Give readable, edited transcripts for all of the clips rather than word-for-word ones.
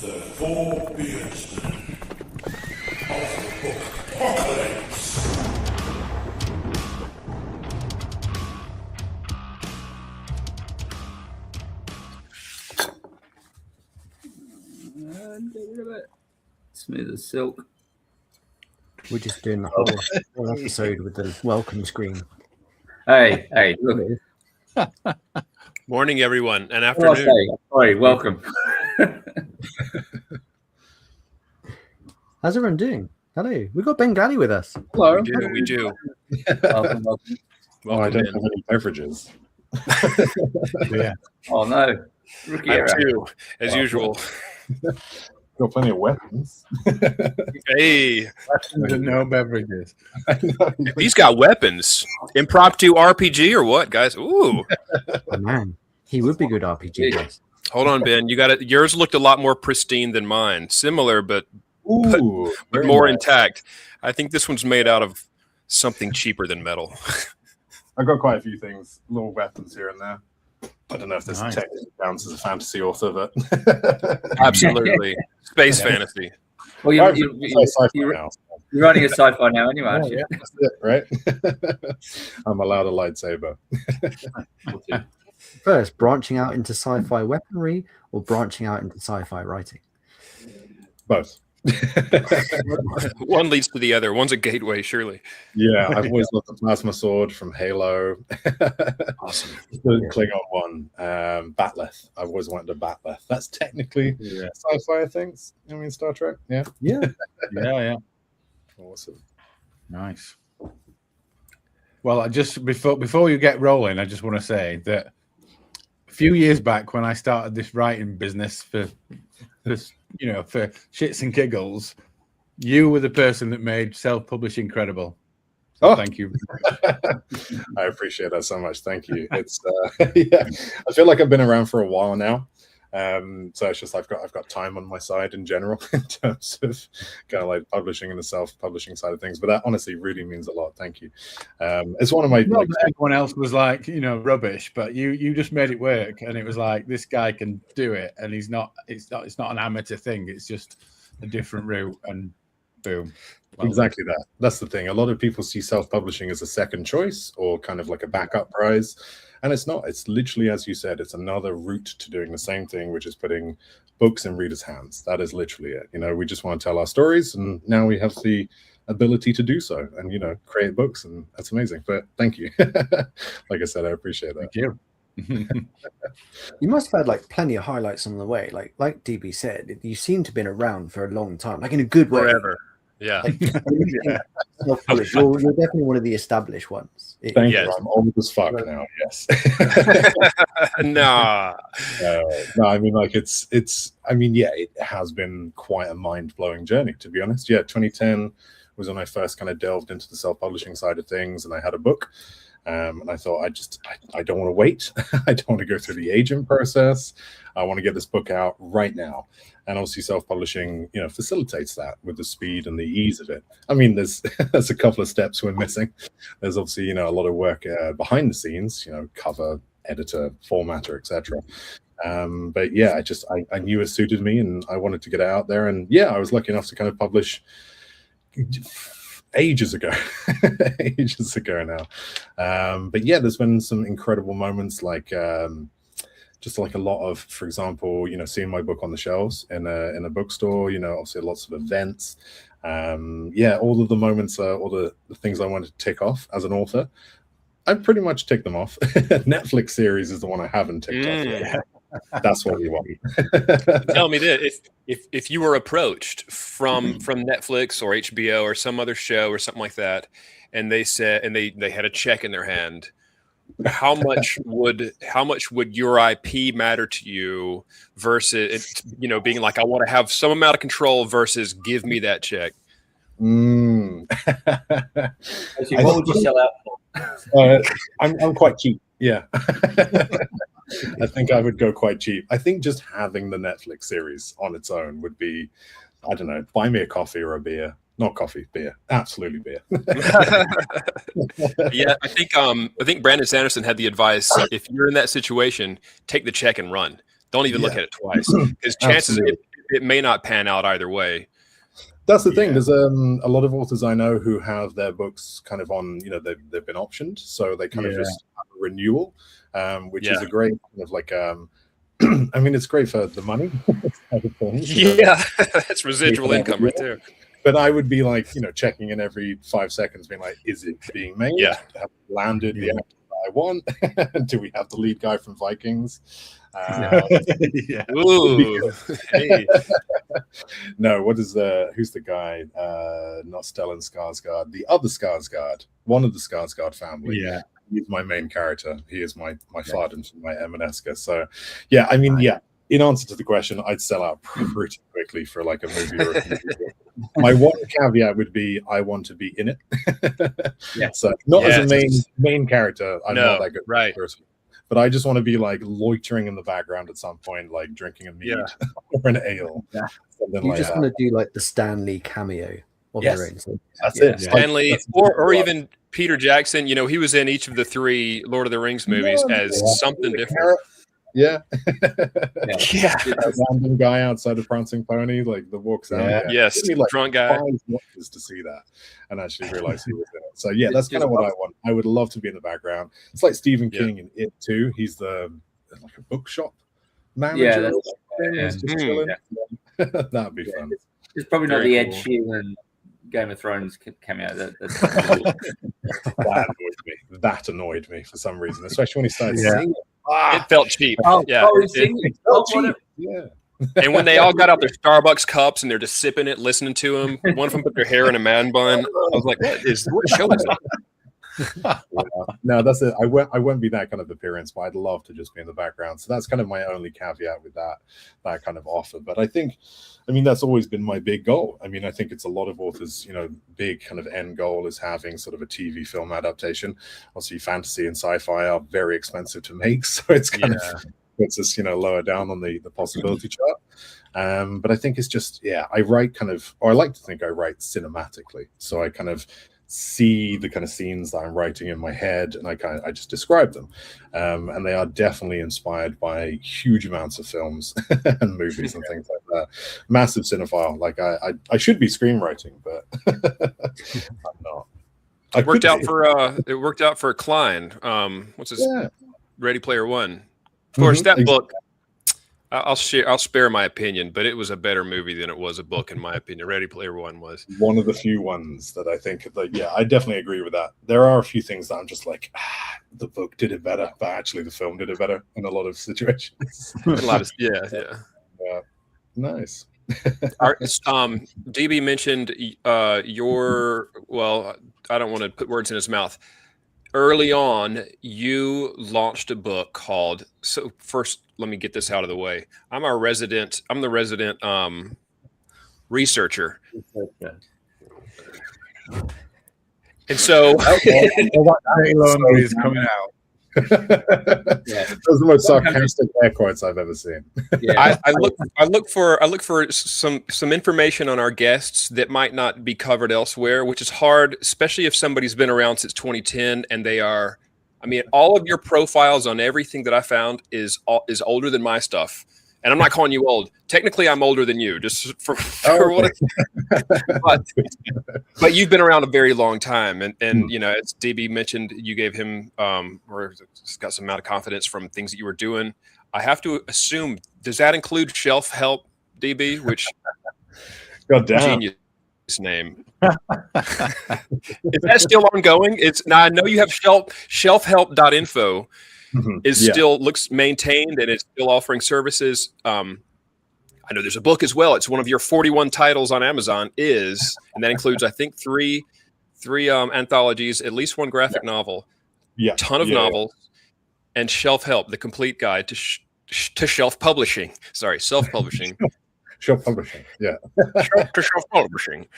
The Four Beardsmen of the Bookpocalypse. Smooth as silk. We're just doing the whole episode with the welcome screen. Hey, look. Morning, everyone, and What do I afternoon. say? Sorry, welcome. How's everyone doing? Hello. We've got Ben Galley with us. Hello. We do. Welcome. Oh, I Welcome don't in. have any beverages. Yeah. Oh no. Rookie I'm error. too, as usual. Got plenty of weapons. Hey, No beverages. I know. he's got weapons. Impromptu RPG or what, guys? Ooh, Oh, man. He would be good RPG, guys. hold on, Ben. You got it. Yours looked a lot more pristine than mine. Similar, but Ooh, very more nice. intact. I think this one's made out of something cheaper than metal. I've got quite a few things, little weapons here and there. I don't know if this Nice. technically counts as a fantasy author, but Absolutely, space Yeah. fantasy. Well, I've you're sci-fi now. you're running a sci-fi now anyway, aren't you? Yeah, that's it, right? I'm allowed a lightsaber. First, branching out into sci-fi weaponry or branching out into sci-fi writing? Both. One leads to the other. One's a gateway, surely. Yeah, I've always loved the plasma sword from Halo. Awesome. The Klingon one, Batleth. I've always wanted a Batleth. That's technically sci-fi, I think. I mean, Star Trek. Yeah, Yeah. Yeah. awesome. Nice. Well, I just before you get rolling, I just want to say that a few years back when I started this writing business for shits and giggles, you were the person that made self-publishing credible. So Oh. thank you. I appreciate that so much. Thank you. It's yeah, I feel like I've been around for a while now. So it's just I've got time on my side in general in terms of kind of like publishing and the self-publishing side of things. But that honestly really means a lot. Thank you. It's one of my Not that everyone else was like, rubbish, but you just made it work, and it was like this guy can do it, and it's not an amateur thing. It's just a different route, and boom. Well, exactly that. That's the thing. A lot of people see self-publishing as a second choice or kind of like a backup prize. And it's not. It's literally, as you said, it's another route to doing the same thing, which is putting books in readers' hands. That is literally it. We just want to tell our stories, and now we have the ability to do so and, create books, and that's amazing. But thank you. Like I said, I appreciate that. Thank you. You must have had like plenty of highlights on the way. Like DB said, you seem to have been around for a long time, like in a good way. Forever. Yeah. Like, self-published, you're definitely one of the established ones. Thank Yes. you. I'm old as fuck now. Yes. Nah. No, I mean, like it has been quite a mind-blowing journey, to be honest. Yeah, 2010 was when I first kind of delved into the self-publishing side of things, and I had a book. And I thought, I don't want to wait. I don't want to go through the agent process. I want to get this book out right now. And obviously self-publishing, facilitates that with the speed and the ease of it. I mean, there's a couple of steps we're missing. There's obviously, a lot of work behind the scenes, cover, editor, formatter, etc. But yeah, I knew it suited me, and I wanted to get it out there. And yeah, I was lucky enough to kind of publish ages ago now. But yeah, there's been some incredible moments, like just like a lot of, for example, seeing my book on the shelves in a bookstore, obviously lots of events. All of the moments, all the things I wanted to tick off as an author, I pretty much ticked them off. Netflix series is the one I haven't ticked off yet. That's what we want. Tell me this: if you were approached from Netflix or HBO or some other show or something like that, and they said, and they had a check in their hand, how much would your IP matter to you versus being like, I want to have some amount of control versus give me that check? Actually, what would you sell out for? I'm quite cheap. Yeah. I think I would go quite cheap. I think just having the Netflix series on its own would be, I don't know, buy me a coffee or a beer. Not coffee, beer. Absolutely beer. Yeah, I think Brandon Sanderson had the advice: if you're in that situation, take the check and run. Don't even look at it twice, because chances if it may not pan out either way. That's the thing. There's a lot of authors I know who have their books kind of on, they've been optioned, so they kind of just have a renewal, which is a great kind of like I mean, it's great for the money. Yeah, that's residual income right there. But I would be like, checking in every 5 seconds, being like, is it being made? Yeah. Have we landed the actor that I want? Do we have the lead guy from Vikings? Ooh. Hey. No, who's the guy? Not Stellan Skarsgård, the other Skarsgård, one of the Skarsgård family. Yeah. He's my main character. He is my Farden from my Emaneska. So, yeah, I mean, in answer to the question, I'd sell out pretty quickly for like a movie or a TV. My one caveat would be I want to be in it. So not as a main character. I'm not that good person. But I just want to be like loitering in the background at some point, like drinking a mead or an ale. Yeah. Something You like just that. want to do like the Stanley cameo of the rings. That's it. Stanley, or even Peter Jackson. He was in each of the 3 Lord of the Rings movies as something different. Yeah. That random guy outside of Prancing Pony, like the walks out. Yes, like drunk guy. 5 watches to see that and actually realize he was in it. So that's kind of what I want. I would love to be in the background. It's like Stephen King in It too. He's the like a bookshop manager. Just chilling. That'd be fun. It's probably not the Ed Sheeran Game of Thrones cameo. That annoyed me for some reason, especially when he started singing. It felt cheap. It felt cheap. Yeah. And when they all got out their Starbucks cups and they're just sipping it, listening to him, one of them put their hair in a man bun. I was like, what show is it? No, that's it. I won't be that kind of appearance, but I'd love to just be in the background. So that's kind of my only caveat with that kind of offer. But I mean, that's always been my big goal. I mean, I think it's a lot of authors, big kind of end goal is having sort of a TV film adaptation. Obviously, fantasy and sci-fi are very expensive to make, so it's kind of puts us, lower down on the possibility chart. But I think it's just, I write I like to think I write cinematically. So I kind of see the kind of scenes that I'm writing in my head, and I just describe them, and they are definitely inspired by huge amounts of films and movies and things like that. Massive cinephile. Like I should be screenwriting, but I'm not. It worked out for Klein. What's his Ready Player One? Of course, that book. I'll spare my opinion, but it was a better movie than it was a book, in my opinion. Ready Player One was one of the few ones that I think, I definitely agree with that. There are a few things that I'm just like, the book did it better, but actually the film did it better in a lot of situations. Nice. DB mentioned I don't want to put words in his mouth. Early on, you launched a book called. So first, let me get this out of the way. I'm the resident researcher, and so laundry is coming out. Those are the most sarcastic air quotes I've ever seen. I look for some information on our guests that might not be covered elsewhere, which is hard, especially if somebody's been around since 2010 and they are. I mean, all of your profiles on everything that I found is older than my stuff, and I'm not calling you old. Technically, I'm older than you, just for what. But you've been around a very long time, and as DB mentioned, you gave him or got some amount of confidence from things that you were doing. I have to assume, does that include Shelf Help, DB? Which genius name. Is that still ongoing? Now I know you have shelfhelp.info. Still looks maintained and it's still offering services. I know there's a book as well. It's one of your 41 titles on Amazon and that includes, I think, three anthologies, at least one graphic novel, ton of novels, and Shelf Help, the complete guide to self-publishing. Self-publishing, to self-publishing.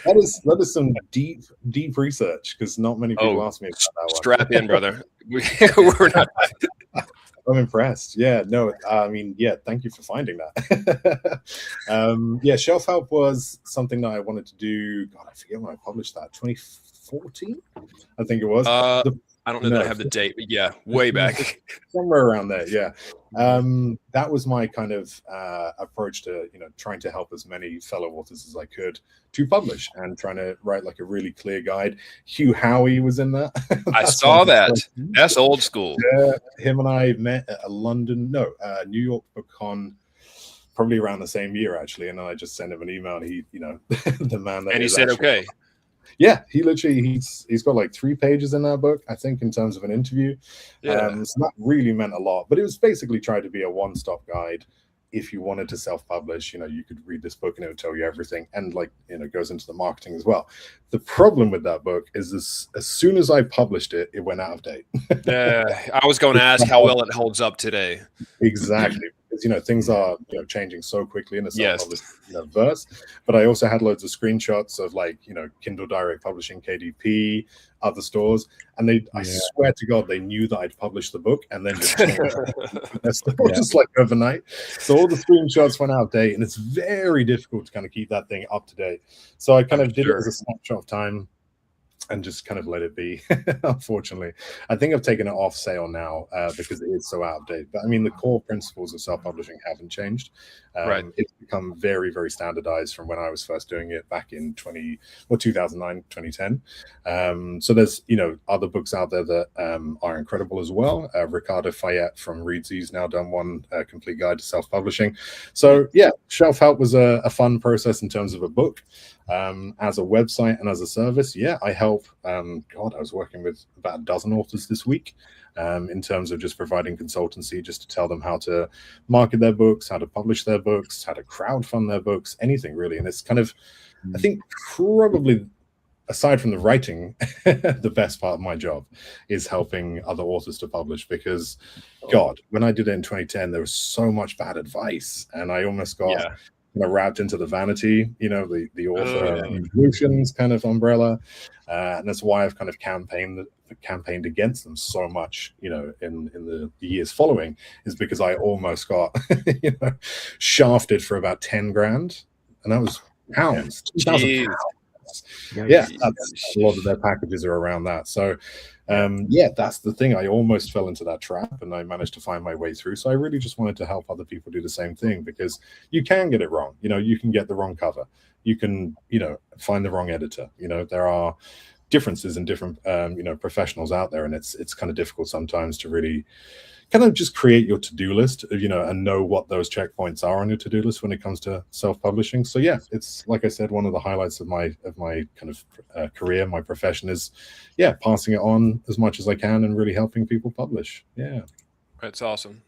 That is some deep research, because not many people ask me about that one. Strap in, brother. We're not. I'm impressed. Yeah, no, I mean, thank you for finding that. Shelf Help was something that I wanted to do. God, I forget when I published that. 2014, I think it was. I don't know that I have the date, but yeah, way back. Somewhere around there, yeah. That was my kind of approach to, trying to help as many fellow authors as I could to publish and trying to write like a really clear guide. Hugh Howey was in that. I saw that. That's old school. Yeah, him and I met at a New York BookCon, probably around the same year actually. And then I just sent him an email, and he, the man that. And he said, okay. Yeah, he literally he's got like 3 pages in that book, I think, in terms of an interview. Yeah. So that really meant a lot. But it was basically trying to be a one-stop guide. If you wanted to self-publish, you could read this book and it would tell you everything, and goes into the marketing as well. The problem with that book is this: as soon as I published it, it went out of date. I was going to ask how well it holds up today. Exactly. Because things are changing so quickly in the self-published verse. But I also had loads of screenshots of Kindle Direct Publishing, KDP, other stores, and I swear to God, they knew that I'd published the book and then just changed it. Just like overnight. So all the screenshots went out of date, and it's very difficult to kind of keep that thing up to date. So I kind of did it as a snapshot of time and just kind of let it be. Unfortunately, I think I've taken it off sale now because it is so out of date. But I mean, the core principles of self-publishing haven't changed. Right. It's become very, very standardized from when I was first doing it back in 2009, 2010. So there's other books out there that are incredible as well. Ricardo Fayette from Readsy's now done one complete guide to self-publishing. So yeah, Shelf Help was a fun process in terms of a book. As a website and as a service, I help. I was working with about a dozen authors this week in terms of just providing consultancy, just to tell them how to market their books, how to publish their books, how to crowdfund their books, anything really. And it's kind of, I think, probably aside from the writing, the best part of my job is helping other authors to publish, because God, when I did it in 2010, there was so much bad advice, and I almost got wrapped into the vanity, the author solutions kind of umbrella, and that's why I've kind of campaigned against them so much, in the years following, is because I almost got shafted for about 10 grand, and that was pounds, 2,000 pounds. That's a lot of their packages are around that. So that's the thing. I almost fell into that trap, and I managed to find my way through. So I really just wanted to help other people do the same thing, because you can get it wrong. You can get the wrong cover. You can, find the wrong editor. There are differences in different, professionals out there, and it's kind of difficult sometimes to really kind of just create your to-do list, and know what those checkpoints are on your to-do list when it comes to self-publishing. So yeah, it's like I said, one of the highlights of my kind of career, my profession is, passing it on as much as I can and really helping people publish. Yeah, that's awesome.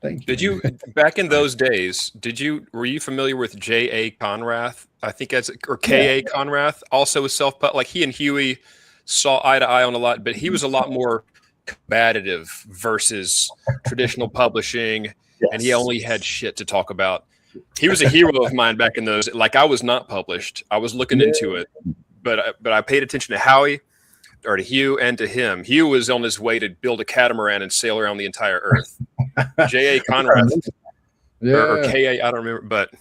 Thank you. Did you back in those days? Were you familiar with J.A. Conrath? I think or K.A. Conrath, also a like he and Huey saw eye to eye on a lot, but he was a lot more combative versus traditional publishing, and he only had shit to talk about. He was a hero of mine back in those. Like, I was not published. I was looking into it, but I paid attention to Howie, or to Hugh, and to him. Hugh was on his way to build a catamaran and sail around the entire earth. J.A. Conrath, or K.A. I don't remember, but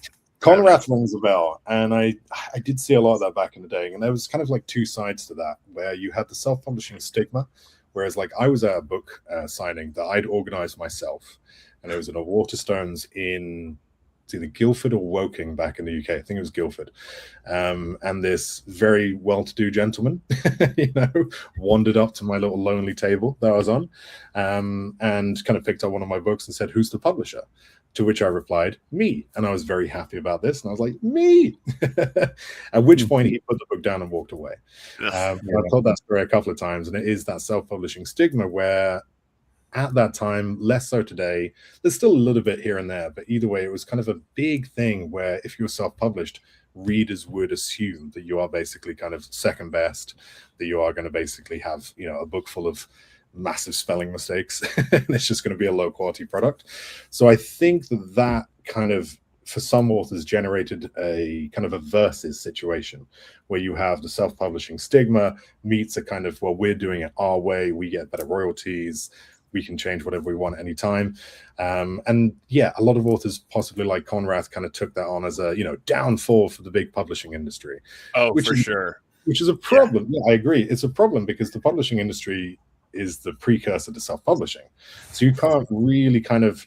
Conrath rings a bell, and I did see a lot of that back in the day, and there was kind of like two sides to that, where you had the self-publishing stigma. Whereas, like, I was at a book signing that I'd organized myself, and it was in a Waterstones in either Guildford or Woking back in the UK. I think it was Guildford. And this very well-to-do gentleman, wandered up to my little lonely table that I was on, and kind of picked up one of my books and said, "Who's the publisher?" To which I replied, "Me." And I was very happy about this. And I was like, "Me." At which point he put the book down and walked away. I've told that story a couple of times, and it is that self-publishing stigma where at that time, less so today, there's still a little bit here and there, but either way, it was kind of a big thing where if you're self-published, readers would assume that you are basically kind of second best, that you are going to basically have, a book full of massive spelling mistakes, and it's just going to be a low quality product. So I think that kind of, for some authors, generated a kind of a versus situation where you have the self-publishing stigma meets a kind of, well, we're doing it our way, we get better royalties, we can change whatever we want anytime. And yeah, a lot of authors, possibly like Conrath, kind of took that on as a, downfall for the big publishing industry. Oh, for sure. Which is a problem. Yeah, I agree. It's a problem because the publishing industry is the precursor to self-publishing. So you can't really kind of,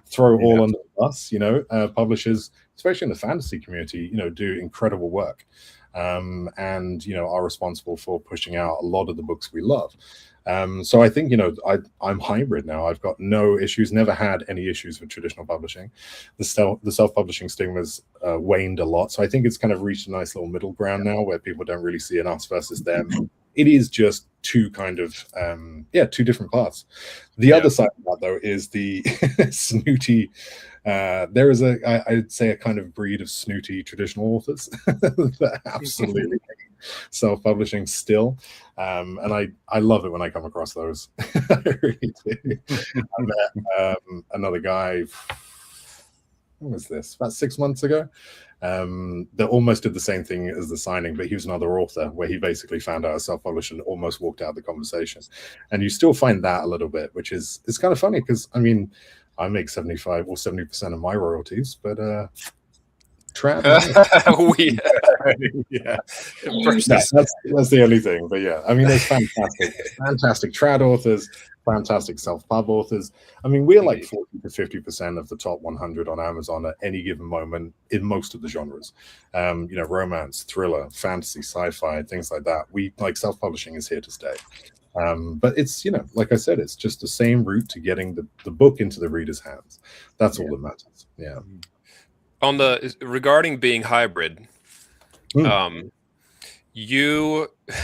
throw all under the bus. Publishers, especially in the fantasy community, do incredible work, and are responsible for pushing out a lot of the books we love. So I think, I'm hybrid now. I've got no issues, never had any issues with traditional publishing. The self-publishing stigma's waned a lot. So I think it's kind of reached a nice little middle ground now where people don't really see an us versus them. It is just two kind of, two different paths. The other side of that, though, is the snooty, there is I'd say a kind of breed of snooty traditional authors that absolutely self-publishing still, and I love it when I come across those. I really do. I met another guy, when was this, about 6 months ago, that almost did the same thing as the signing, but he was another author where he basically found out a self-published and almost walked out of the conversation. And you still find that a little bit, which is, it's kind of funny because I make 75 or 70% of my royalties, but trad. That's the only thing. But there's fantastic trad authors, fantastic self-pub authors. We're like 40 to 50% of the top 100 on Amazon at any given moment in most of the genres. Romance, thriller, fantasy, sci-fi, things like that. We like self-publishing is here to stay. But it's, like I said, it's just the same route to getting the book into the reader's hands. That's all that matters. Yeah. On the regarding being hybrid, you I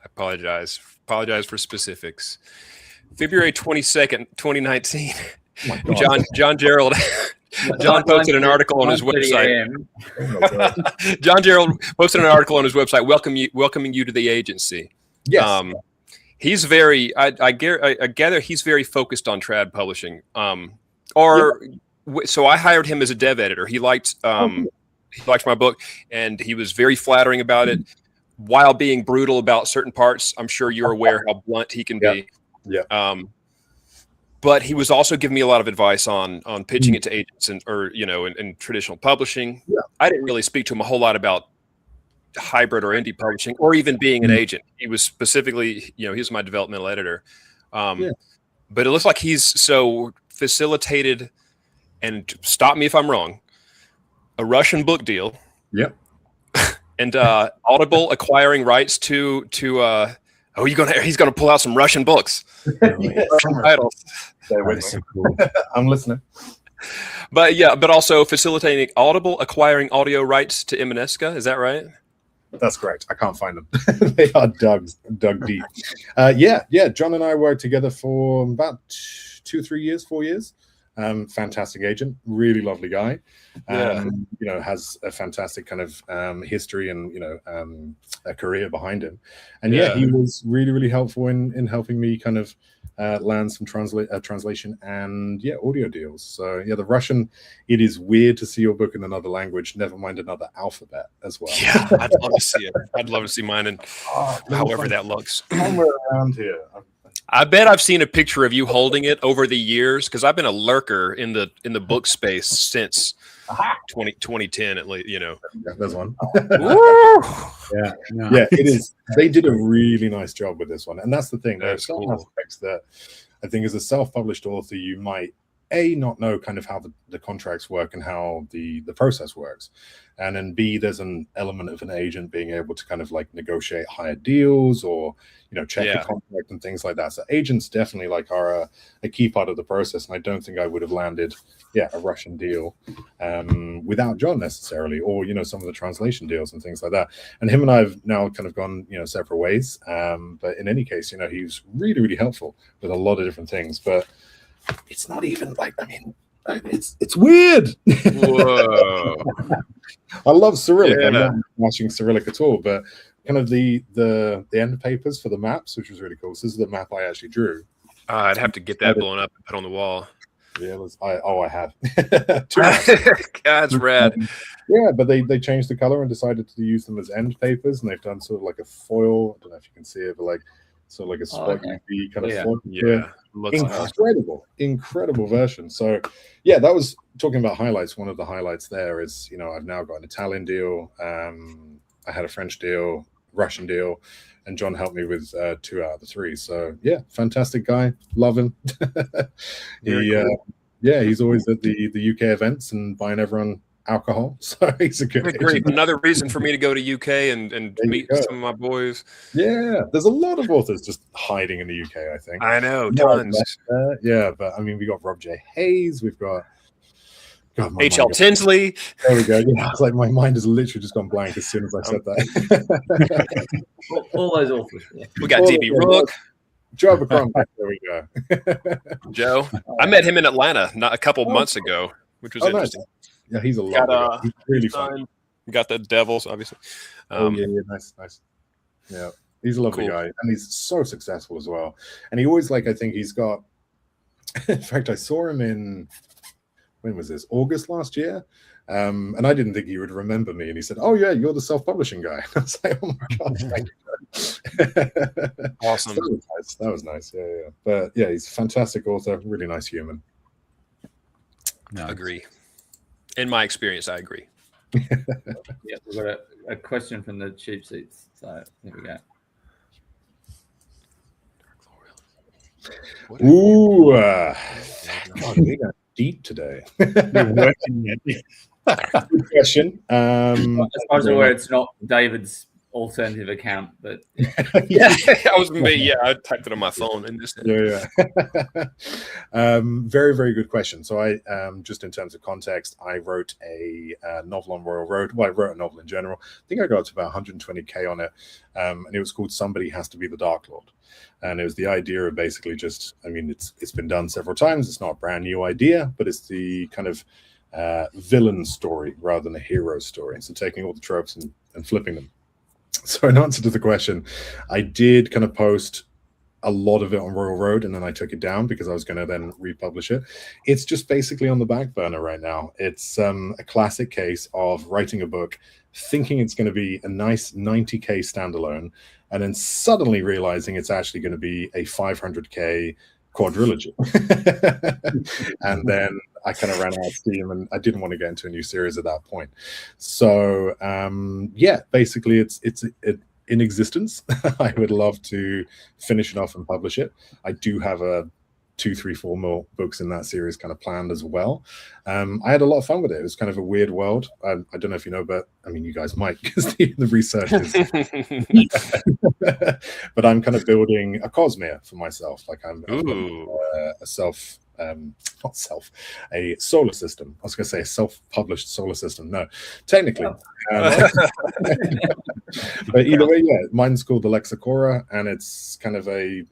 apologize for specifics. February 22nd, 2019, John Gerald John posted an article on his website. John Gerald posted an article on his website welcoming you to the agency. Yes. He's very I gather he's very focused on trad publishing. So I hired him as a dev editor. He liked my book, and he was very flattering about it, while being brutal about certain parts. I'm sure you're aware how blunt he can be. Yeah. But he was also giving me a lot of advice on pitching it to agents and traditional publishing. Yeah. I didn't really speak to him a whole lot about hybrid or indie publishing or even being an agent. He was specifically, he was my developmental editor. But it looks like he's so facilitated, and stop me if I'm wrong, a Russian book deal. Yep. And Audible acquiring rights to he's gonna pull out some Russian books. Titles. I'm listening. But also facilitating Audible acquiring audio rights to Emaneska. Is that right? That's correct. I can't find them. They are dug deep. John and I worked together for about 4 years. Fantastic agent, really lovely guy. Has a fantastic kind of history and a career behind him. And he was really, really helpful in helping me kind of land some translation and audio deals. So the Russian, it is weird to see your book in another language, never mind another alphabet as well. Yeah, I'd love to see it. I'd love to see mine, and however that looks. Somewhere around here. I bet I've seen a picture of you holding it over the years, because I've been a lurker in the book space since 2010 at least. Yeah, there's one. No. Yeah, it is. They did a really nice job with this one, and that's the thing. There's some cool aspects that I think, as a self-published author, you might not know kind of how the contracts work and how the process works, and then B, there's an element of an agent being able to kind of like negotiate higher deals or check the contract and things like that. So agents definitely are a key part of the process, and I don't think I would have landed a Russian deal without John necessarily, or some of the translation deals and things like that. And him and I have now kind of gone separate ways, but in any case he's really, really helpful with a lot of different things. But it's not even it's weird. Whoa. I love Cyrillic. Yeah. I'm not watching Cyrillic at all, but kind of the end papers for the maps, which was really cool. So this is the map I actually drew. I'd have to get that blown up and put on the wall. Yeah, I have. God's rad. Yeah, but they changed the color and decided to use them as end papers, and they've done sort of like a foil. I don't know if you can see it, but sort of like a spot UV kind of foil. Yeah. Incredible version. So that was talking about highlights. One of the highlights there is I've now got an Italian deal. I had a French deal, Russian deal, and John helped me with 2 out of the 3. So yeah, fantastic guy, love him. He's always at the UK events and buying everyone alcohol. So he's a good Great. Another reason for me to go to UK and meet some of my boys. Yeah, there's a lot of authors just hiding in the UK, I think. I know, tons. Yeah, but I mean, we got Rob J. Hayes, we've got H.L. Tinsley. There we go. Yeah, it's like my mind has literally just gone blank as soon as I said that. all those authors. Yeah. We got D.B. Rook. Joe Abercrombie. There we go. Joe. I met him in Atlanta a couple months ago, which was interesting. Nice. Yeah, he's a lot. He's really fun. Got the Devils, obviously. Nice. Yeah, he's a lovely guy, and he's so successful as well. And he always I think he's got. In fact, I saw him in. When was this? August last year. And I didn't think he would remember me. And he said, "Oh yeah, you're the self-publishing guy." I was like, "Oh my gosh, thank you." Awesome. That was nice. Yeah. But yeah, he's a fantastic author, really nice human. No, I agree. In my experience, I agree. Yeah, we've got a question from the cheap seats. So here we go. Ooh, God, we got deep today. Good question. As far as I'm aware, it's not David's alternative account, but yeah, I typed it on my phone and just very, very good question. So I just in terms of context, I wrote a novel on Royal Road. Well, I wrote a novel in general. I think I got to about 120k on it, and it was called Somebody Has to Be the Dark Lord. And it was the idea of basically just, I mean, it's been done several times. It's not a brand new idea, but it's the kind of villain story rather than a hero story. So taking all the tropes and flipping them. So in answer to the question, I did kind of post a lot of it on Royal Road, and then I took it down because I was going to then republish it. It's just basically on the back burner right now. It's a classic case of writing a book, thinking it's going to be a nice 90k standalone, and then suddenly realizing it's actually going to be a 500k quadrilogy. And then I kind of ran out of steam, and I didn't want to get into a new series at that point. So basically it's in existence. I would love to finish it off and publish it. I do have 2, 3, 4 more books in that series kind of planned as well. I had a lot of fun with it. It was kind of a weird world. I don't know if you know, but I mean, you guys might because the research is. But I'm kind of building a Cosmere for myself. Like I'm a solar system. I was going to say a self-published solar system. No, technically. But either way, yeah, mine's called the Lexicora, and it's kind of a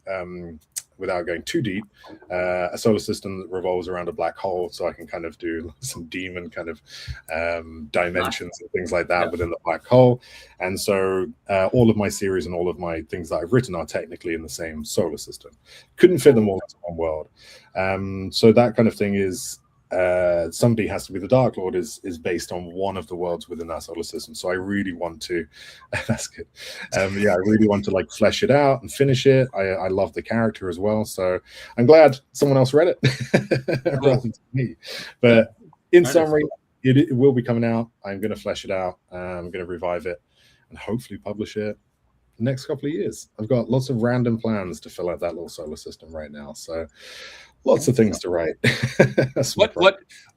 without going too deep, a solar system that revolves around a black hole, so I can kind of do some demon kind of dimensions and things like that within the black hole. And so all of my series and all of my things that I've written are technically in the same solar system. Couldn't fit them all into one world. So that kind of thing is Somebody Has to Be the Dark Lord is based on one of the worlds within that solar system. So I really want to that's good. I really want to like flesh it out and finish it. I love the character as well. So I'm glad someone else read it rather than me. But in summary, it will be coming out. I'm going to flesh it out. I'm going to revive it and hopefully publish it next couple of years. I've got lots of random plans to fill out that little solar system right now. So lots of things to write.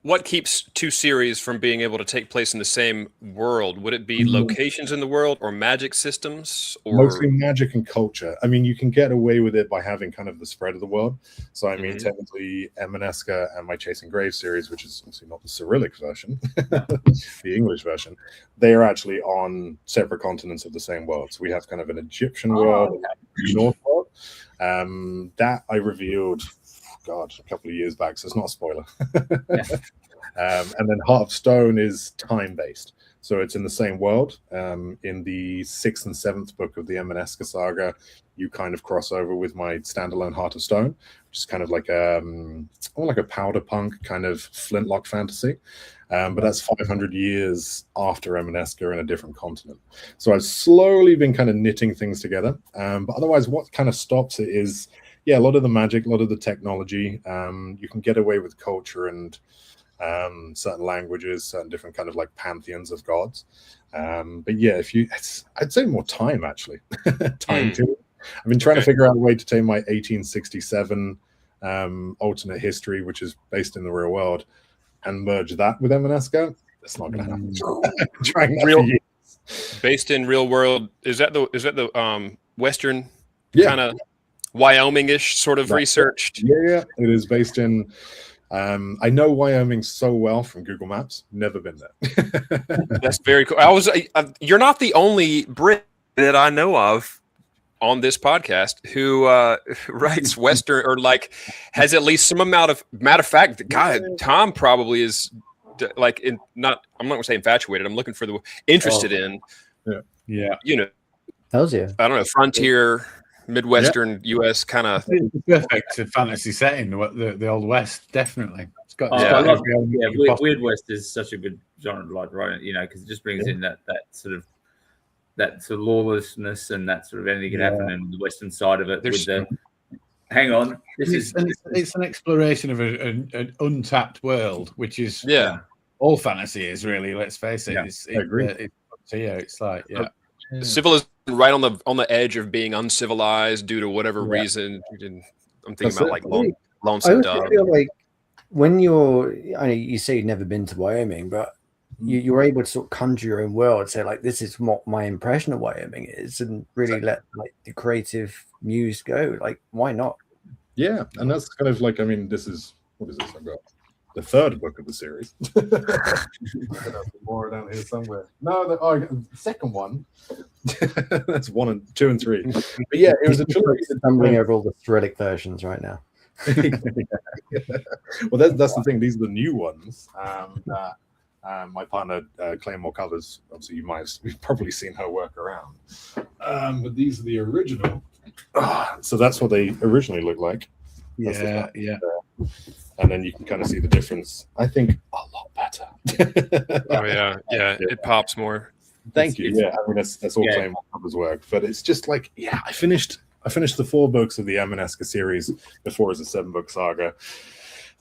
What keeps two series from being able to take place in the same world? Would it be locations in the world or magic systems? Or mostly magic and culture. I mean, you can get away with it by having kind of the spread of the world. So I mean, technically Emaneska and my Chasing Graves series, which is obviously not the Cyrillic version, the English version, they are actually on separate continents of the same world. So we have kind of an Egyptian world, North world. That I revealed a couple of years back, so it's not a spoiler. And then Heart of Stone is time-based, so it's in the same world. In the 6th and 7th book of the Emaneska saga, you kind of cross over with my standalone Heart of Stone, which is kind of like a powder punk kind of flintlock fantasy. But that's 500 years after Emaneska in a different continent. So I've slowly been kind of knitting things together. But otherwise, what kind of stops it is, a lot of the magic, a lot of the technology. You can get away with culture and certain languages, certain different kind of like pantheons of gods. But yeah, I'd say more time actually. Time to it. I've been trying to figure out a way to take my 1867 alternate history, which is based in the real world, and merge that with Emaneska. It's not going to happen. Trying that for years. Based in real world, is that the Western kind of Wyoming-ish sort of researched? Yeah, it is based in. I know Wyoming so well from Google Maps. Never been there. That's very cool. You're not the only Brit that I know of on this podcast who writes Western or like has at least some amount of matter of fact. God, Tom probably is like I'm not going to say infatuated. I'm looking for the interested in. Yeah. You know, Hells yeah. I don't know, frontier. Midwestern U.S. kind of perfect fantasy setting. The Old West, definitely. It's got. Weird West is such a good genre, like right, you know, because it just brings in that sort of lawlessness and that sort of anything can happen in the Western side of it. Hang on, it's an exploration of an untapped world, which is all fantasy is really. Let's face it. I agree. It's like civilization right on the edge of being uncivilized due to whatever reason. I'm thinking about like Lonesome Dove. I feel like when you say you've never been to Wyoming, but you're able to sort of conjure your own world, say like this is what my impression of Wyoming is, and really let like the creative muse go. Like, why not? Yeah, and that's kind of like, I mean, what is this? I've got the third book of the series. More down here somewhere. No, the second one. That's 1 and 2 and 3. But yeah, it was a trilogy. Stumbling over all the Cyrillic versions right now. Well, that's the thing. These are the new ones that my partner Claymore covers. Obviously, you've probably seen her work around. But these are the original. So that's what they originally look like. Yeah. And then you can kind of see the difference. I think a lot better. Oh yeah, it pops more. Thank you. Yeah, I mean that's all Claymore covers work, but it's just like I finished the 4 books of the Emaneska series before as a 7-book saga.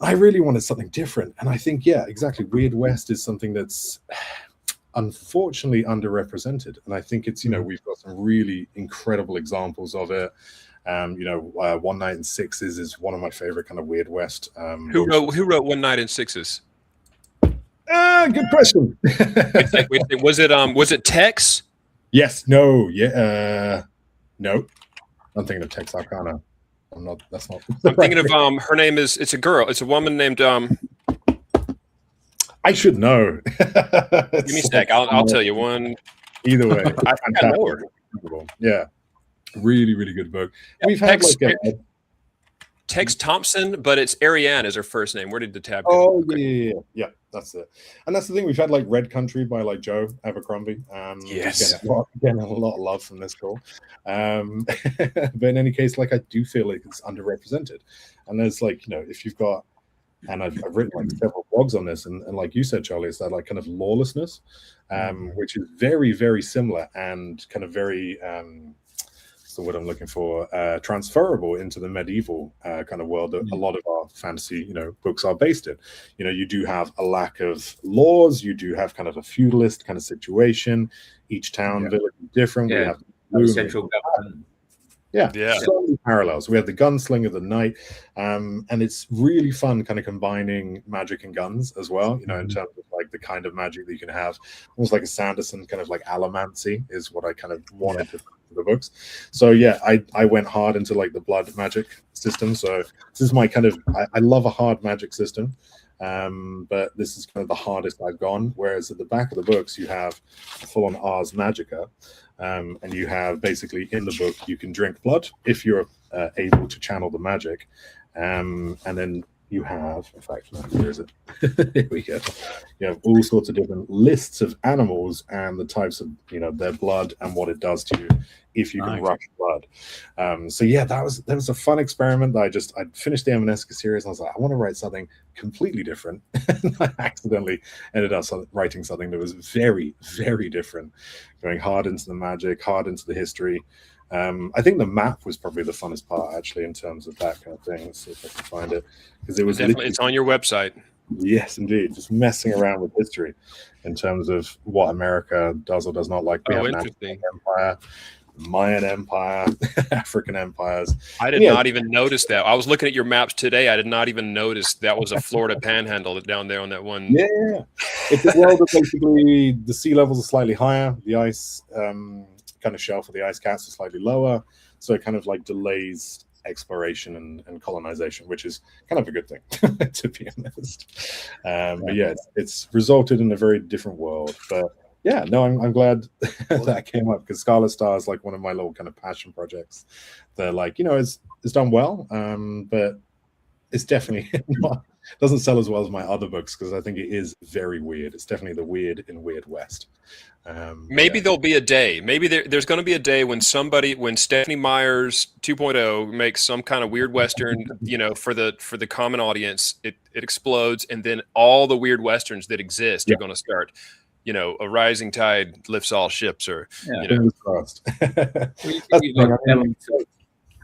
I really wanted something different, and I think exactly. Weird West is something that's unfortunately underrepresented, and I think it's we've got some really incredible examples of it. One Night in Sixes is one of my favorite kind of Weird West. Who wrote One Night in Sixes? Good question. Wait, was it Tex? Yes. No. Yeah. No. I'm thinking of Tex Arcana. I'm not. That's not. I'm thinking of her name is. It's a girl. It's a woman named. I should know. Give me a sec. I'll tell you one. Either way, I think I know her. Yeah. Really, really good book. We've had had Tex Thompson, but it's Ariane is her first name. Where did the tab go? Oh, yeah, that's it. And that's the thing. We've had like Red Country by like Joe Abercrombie. Yes. Getting a lot of love from this call. But in any case, like I do feel like it's underrepresented. And there's like, if you've got, and I've written like several blogs on this, and like you said, Charlie, it's that like kind of lawlessness, which is very, very similar and kind of very so what I'm looking for, transferable into the medieval kind of world that a lot of our fantasy, books are based in. You do have a lack of laws. You do have kind of a feudalist kind of situation. Each town, village is different. Yeah. We have central government. Yeah. So many parallels. We have the gunslinger, the knight, and it's really fun kind of combining magic and guns as well, in terms of like the kind of magic that you can have, almost like a Sanderson kind of like allomancy is what I kind of wanted to the books. So I went hard into like the blood magic system. So this is my kind of I love a hard magic system, but this is kind of the hardest I've gone. Whereas at the back of the books you have full on Ars Magica, and you have basically in the book you can drink blood if you're able to channel the magic, and then you have, in fact, where is it? Here we go. You have all sorts of different lists of animals and the types of, their blood and what it does to you if you can rush blood. That was a fun experiment that I finished the Emaneska series and I was like, I want to write something completely different. And I accidentally ended up writing something that was very, very different, going hard into the magic, hard into the history. I think the map was probably the funnest part, actually, in terms of that kind of thing. Let's see if I can find it, because it was definitely it's on your website. Yes, indeed. Just messing around with history in terms of what America does or does not like. We have an interesting. empire, Mayan empire, African empires. I did not even notice that. I was looking at your maps today. I did not even notice that was a Florida panhandle down there on that one. Yeah. It's a world that basically the sea levels are slightly higher. The ice kind of shelf of the ice caps are slightly lower. So it kind of like delays exploration and colonization, which is kind of a good thing, to be honest. But yeah, it's resulted in a very different world. But yeah, no, I'm glad that came up, because Scarlet Star is like one of my little kind of passion projects. They're like, it's done well, but it's definitely doesn't sell as well as my other books, because I think it is very weird. It's definitely the weird in Weird West. Maybe there'll be a day. Maybe there's going to be a day when Stephanie Meyers 2.0 makes some kind of weird Western, for the common audience, it explodes, and then all the weird Westerns that exist are going to start. A rising tide lifts all ships, or Fingers crossed.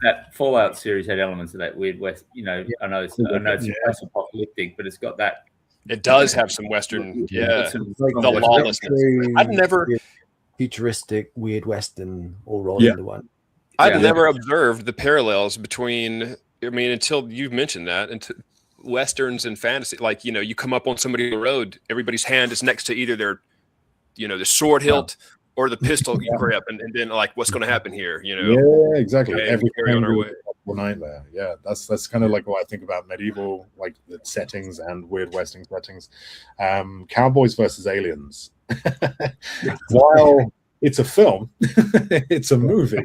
That Fallout series had elements of that Weird West. I know it's post-apocalyptic, but it's got that. It does have some Western, the lawlessness. I've never futuristic Weird Western all rolled into one. I've never observed the parallels between. I mean, until you mentioned that, into Westerns and fantasy. Like, you come up on somebody on the road, everybody's hand is next to either their, the sword hilt or the pistol you grip, and then like, what's going to happen here? Yeah, exactly. Okay, Every carry on our way. Nightmare. Yeah, that's kind of like what I think about medieval like the settings and weird Western settings. Cowboys versus Aliens. While it's a film, it's a movie.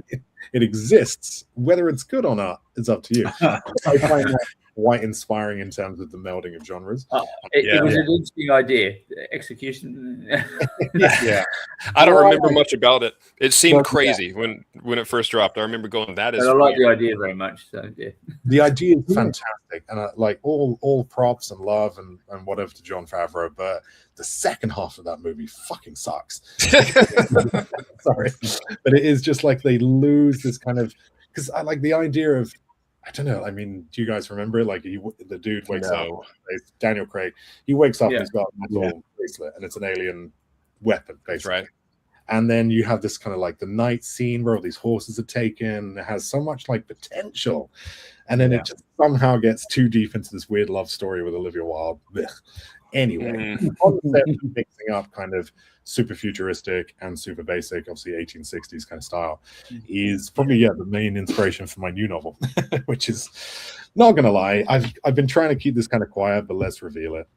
It exists. Whether it's good or not is up to you. I find that quite inspiring in terms of the melding of genres. It was an interesting idea. Execution. I don't remember much about it. It seemed crazy when it first dropped. I remember going, "That is." I like the idea very much. So yeah, the idea is fantastic, and like all props and love and whatever to Jon Favreau, but the second half of that movie fucking sucks. Sorry, but it is just like they lose this kind of, because I like the idea of. I don't know. I mean, do you guys remember it? Like the dude wakes up. It's Daniel Craig. He wakes up and he's got a metal bracelet, and it's an alien weapon, basically. That's right. And then you have this kind of like the night scene where all these horses are taken. It has so much like potential, and then it just somehow gets too deep into this weird love story with Olivia Wilde. Ugh. Anyway, on the set, mixing up kind of super futuristic and super basic, obviously 1860s kind of style, is probably the main inspiration for my new novel, which is not gonna lie, I've been trying to keep this kind of quiet, but let's reveal it.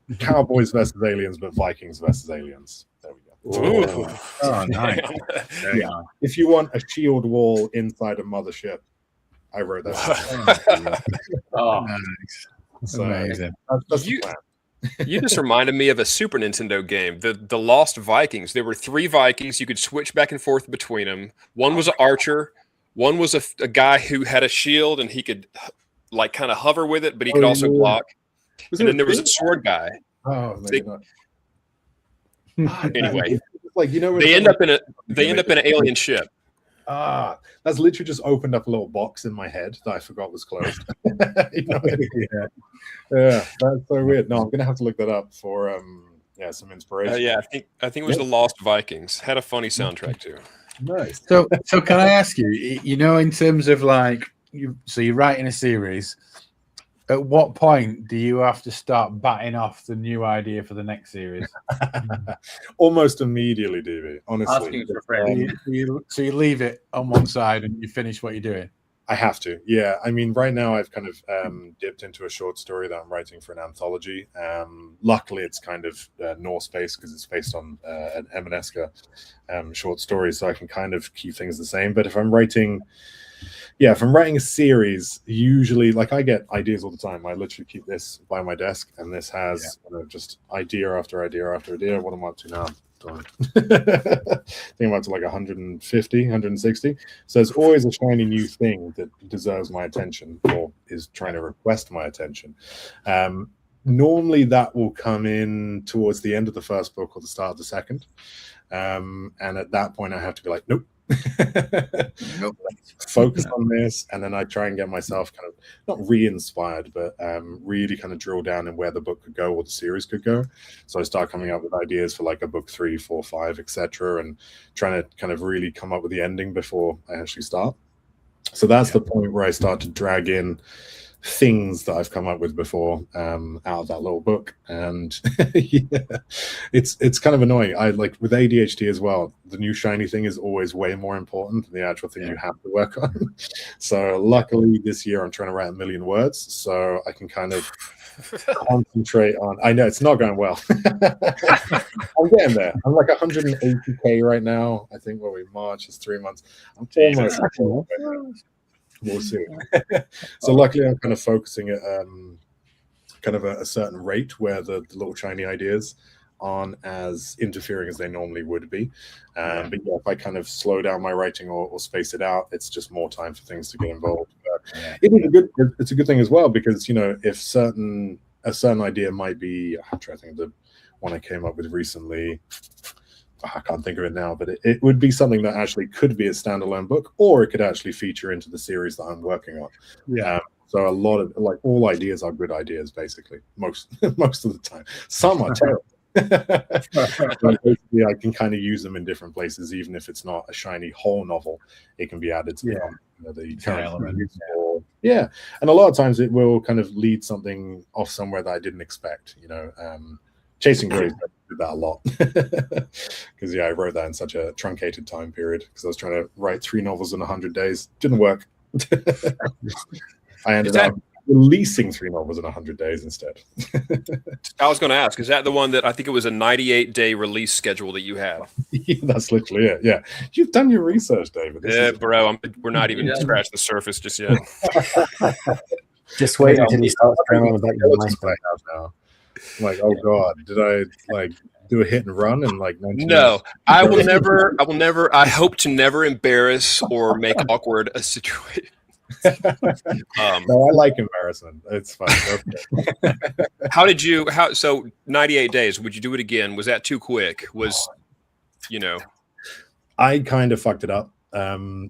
It's Cowboys versus Aliens, but Vikings versus Aliens. There we go. Oh, nice. If you want a shield wall inside a mothership, I wrote that. Nice. So amazing. That's the plan. You just reminded me of a Super Nintendo game, the Lost Vikings. There were 3 Vikings. You could switch back and forth between them. One was an archer. One was a guy who had a shield, and he could like kind of hover with it, but he could also block. And then there was a sword guy. Oh, anyway, like they end up in an alien ship. That's literally just opened up a little box in my head that I forgot was closed. Yeah, that's so weird. No, I'm gonna have to look that up for some inspiration. I think it was the Lost Vikings. Had a funny soundtrack too. Nice. So can I ask you? In terms of like you're writing a series. At what point do you have to start batting off the new idea for the next series? Almost immediately, DV. Honestly, asking for a friend. So you leave it on one side and you finish what you're doing. I have to. Yeah, I mean, right now I've kind of dipped into a short story that I'm writing for an anthology. Luckily, it's kind of Norse-based because it's based on an Emaneska short story, so I can kind of keep things the same. But if I'm writing a series, usually, like, I get ideas all the time. I literally keep this by my desk, and this has just idea after idea after idea. What am I up to now? I think I'm up to like 150, 160. So there's always a shiny new thing that deserves my attention or is trying to request my attention. Normally that will come in towards the end of the first book or the start of the second. And at that point I have to be like, nope, Focus on this, and then I try and get myself kind of not re-inspired, but really kind of drill down in where the book could go or the series could go. So I start coming up with ideas for like a book 3, 4, 5, etc., and trying to kind of really come up with the ending before I actually start. So that's the point where I start to drag in things that I've come up with before out of that little book. And yeah, it's kind of annoying. I like with ADHD as well, the new shiny thing is always way more important than the actual thing you have to work on. So luckily this year I'm trying to write 1 million words, so I can kind of concentrate on. I know it's not going well. I'm getting there. I'm like 180k right now. I think March is 3 months. I'm almost. We'll see. So luckily I'm kind of focusing at kind of a certain rate where the little shiny ideas aren't as interfering as they normally would be. But yeah, if I kind of slow down my writing or space it out, it's just more time for things to get involved. But it's a good thing as well, because, you know, if a certain idea might be, I'm trying to think of the one I came up with recently. I can't think of it now, but it would be something that actually could be a standalone book, or it could actually feature into the series that I'm working on. Yeah. So a lot of, like, all ideas are good ideas, basically, most of the time. Some are terrible. But basically, I can kind of use them in different places, even if it's not a shiny whole novel. It can be added to the current elements. Yeah, and a lot of times it will kind of lead something off somewhere that I didn't expect. You know, Chasing Grace did that a lot, because I wrote that in such a truncated time period, because I was trying to write 3 novels in 100 days. Didn't work. I ended up releasing 3 novels in 100 days instead. I was going to ask, is that the one that I think it was a 98-day release schedule that you have? Yeah, that's literally it. Yeah, you've done your research, David. Bro, we're not even scratched the surface just yet. Just wait until he starts going on about your MySpace now. I'm like, oh god, did I like do a hit and run and like 19 No, I will never. I hope to never embarrass or make awkward a situation. No, I like embarrassment. It's fun. Okay. So 98 days, would you do it again? Was that too quick? I kind of fucked it up,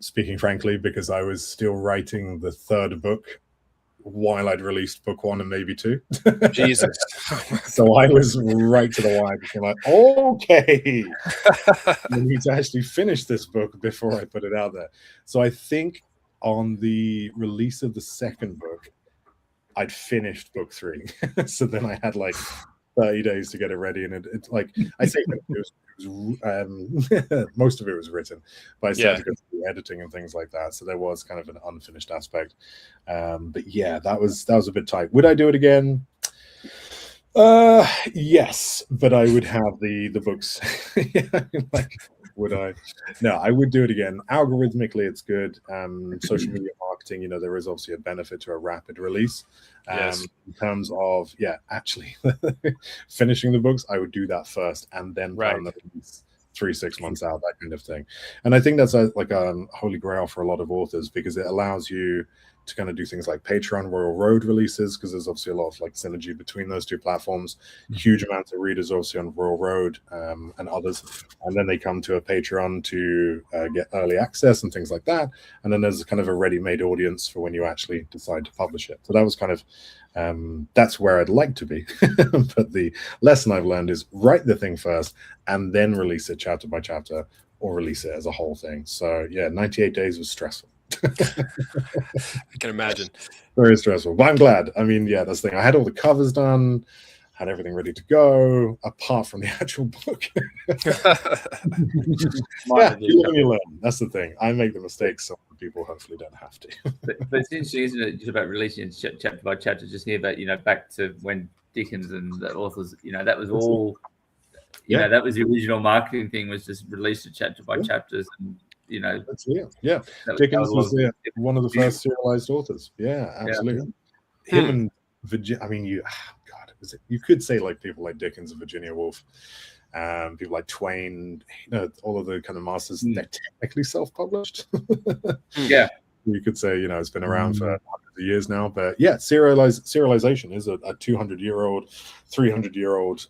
speaking frankly, because I was still writing the 3rd book while I'd released book 1 and maybe 2. Jesus. So I was right to the wire, became like, okay, I need to actually finish this book before I put it out there. So I think on the release of the 2nd book, I'd finished book 3. So then I had like 30 days to get it ready, and it's like, I say it was most of it was written, but I started to go through editing and things like that, so there was kind of an unfinished aspect. But yeah, that was a bit tight. Would I do it again? Yes, but I would have the books. Like, would I? No, I would do it again. Algorithmically, it's good. Social media marketing, you know, there is obviously a benefit to a rapid release. In terms of, actually finishing the books, I would do that first and then plan the release 3-6 months out, that kind of thing. And I think that's like a holy grail for a lot of authors, because it allows you to kind of do things like Patreon, Royal Road releases, because there's obviously a lot of like synergy between those 2 platforms. Huge amounts of readers obviously on Royal Road and others, and then they come to a Patreon to get early access and things like that, and then there's kind of a ready-made audience for when you actually decide to publish it. So that was kind of that's where I'd like to be. But the lesson I've learned is write the thing first and then release it chapter by chapter, or release it as a whole thing. So yeah, 98 days was stressful. I can imagine. Very stressful, but I'm glad. I mean, yeah, that's the thing. I had all the covers done, had everything ready to go, apart from the actual book. You live and you learn. That's the thing. I make the mistakes, so people hopefully don't have to. but it's interesting, isn't it, just about releasing chapter by chapter, just hear about, you know, back to when Dickens and the authors, you know, that was all, you know, that was the original marketing thing, was just release it chapter by chapters, and you know, Dickens was one of the first serialized authors. Yeah, absolutely. Him and Virginia. I mean, you could say like people like Dickens and Virginia Woolf, people like Twain. You know, all of the kind of masters. They're technically self-published. Yeah, you could say, you know, it's been around for hundreds of years now. But yeah, serialization is a 200-year-old, 300-year-old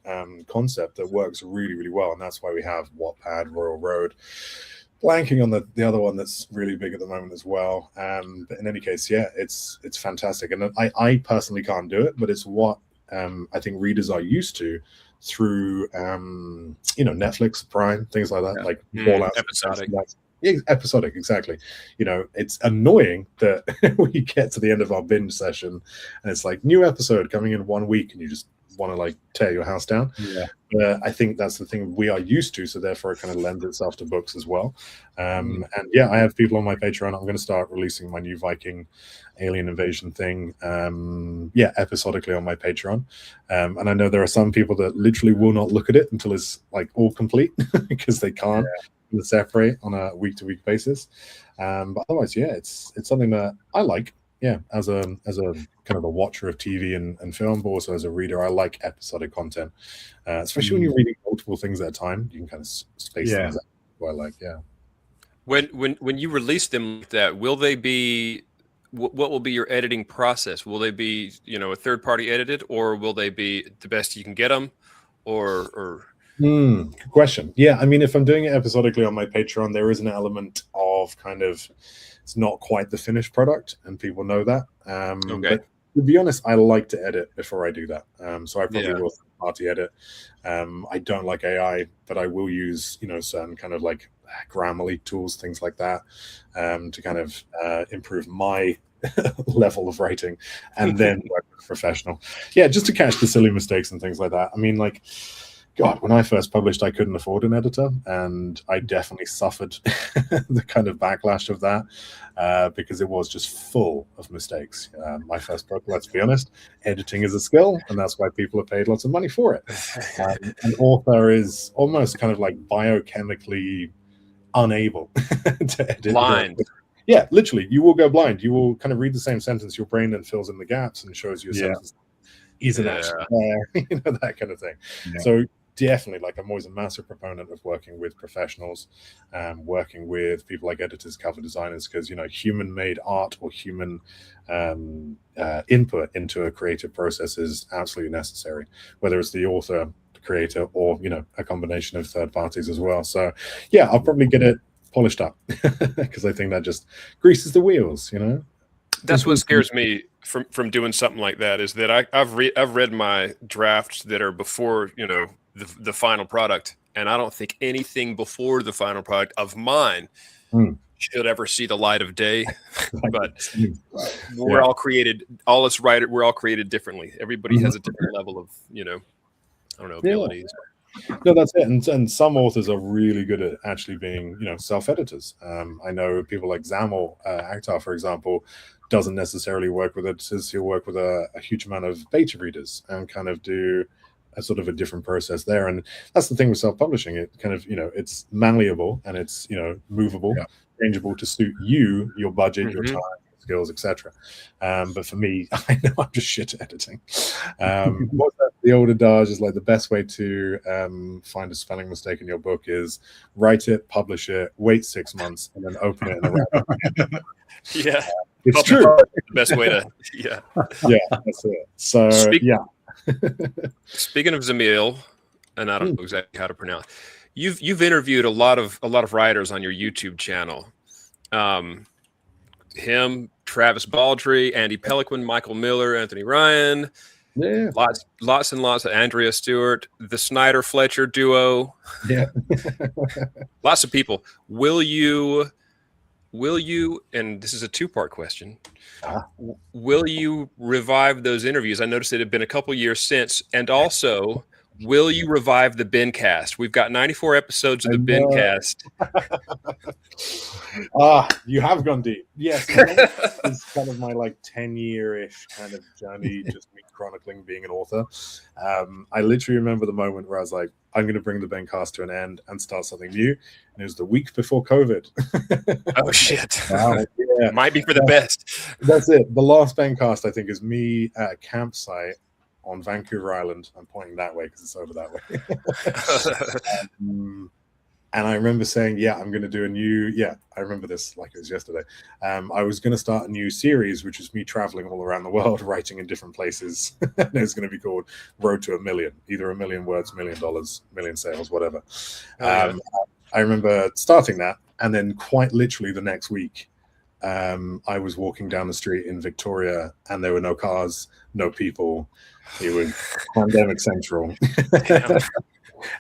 concept that works really, really well, and that's why we have Wattpad, Royal Road, blanking on the other one that's really big at the moment as well. But in any case, yeah, it's fantastic, and I personally can't do it, but it's what I think readers are used to through Netflix, Prime, things like that, like Fallout, episodic. Episodic, exactly. It's annoying that we get to the end of our binge session and it's like new episode coming in 1 week, and you just want to like tear your house down. I think that's the thing we are used to, so therefore it kind of lends itself to books as well. And yeah, I have people on my Patreon. I'm going to start releasing my new Viking alien invasion thing episodically on my Patreon, and I know there are some people that literally will not look at it until it's like all complete because they can't separate on a week-to-week basis. But otherwise, yeah, it's something that I like. Yeah, as a kind of a watcher of TV and film, but also as a reader, I like episodic content, especially when you're reading multiple things at a time. You can kind of space things out. What I like, yeah. When you release them like that, will they be? What will be your editing process? Will they be a third party edited, or will they be the best you can get them, or? Good question. Yeah, I mean, if I'm doing it episodically on my Patreon, there is an element of kind of it's not quite the finished product, and people know that. But to be honest, I like to edit before I do that. So I probably will party edit. I don't like AI, but I will use certain kind of like Grammarly tools, things like that, to kind of improve my level of writing, and then work with a professional. Yeah, just to catch the silly mistakes and things like that. I mean, like, God, when I first published, I couldn't afford an editor, and I definitely suffered the kind of backlash of that because it was just full of mistakes. My first book, let's be honest, editing is a skill, and that's why people have paid lots of money for it. An author is almost kind of like biochemically unable to edit. Blind. Yeah, literally, you will go blind. You will kind of read the same sentence, your brain then fills in the gaps and shows you a sentence isn't actually there, that kind of thing. So definitely, like, I'm always a massive proponent of working with professionals, working with people like editors, cover designers, because human-made art or human input into a creative process is absolutely necessary, whether it's the author, the creator, or a combination of third parties as well. So yeah, I'll probably get it polished up because I think that just greases the wheels. That's what scares me from doing something like that, is that I've read my drafts that are before the final product, and I don't think anything before the final product of mine should ever see the light of day. But we're all created, all us writers, we're all created differently. Everybody has a different level of abilities. No, that's it. And some authors are really good at actually being self-editors. I know people like Zamel Akhtar, for example, doesn't necessarily work with editors. He'll work with a huge amount of beta readers and kind of do a sort of a different process there. And that's the thing with self-publishing. It kind of it's malleable, and it's movable, changeable to suit you, your budget, your time, skills, etc. But for me, I know I'm just shit at editing. What's that? The old adage is like, the best way to find a spelling mistake in your book is write it, publish it, wait 6 months, and then open it in a wrap. It's true. The best way to that's it. So Speaking of Zamil, and I don't know exactly how to pronounce, you've interviewed a lot of writers on your YouTube channel. Him, Travis Baldry, Andy Peliquin, Michael Miller, Anthony Ryan, lots and lots of Andrea Stewart, the Snyder Fletcher duo. Lots of people. Will you, and this is a two-part question, will you revive those interviews? I noticed it had been a couple years since. And also, will you revive the Ben cast? We've got 94 episodes of the Ben cast. You have gone deep. Yes. It's kind of my 10-year-ish kind of journey, just me chronicling being an author. I literally remember the moment where I was like, I'm going to bring the Ben cast to an end and start something new. And it was the week before COVID. Oh, shit. Wow. Yeah. Might be for the best. That's it. The last Ben cast, I think, is me at a campsite on Vancouver Island. I'm pointing that way because it's over that way. And I remember saying, I'm going to do a new, I remember this like it was yesterday. I was going to start a new series, which was me traveling all around the world, writing in different places. And it was going to be called Road to a Million, either $1 million words, $1 million, million sales, whatever. I remember starting that, And then quite literally the next week, I was walking down the street in Victoria and there were no cars, no people. It was pandemic central.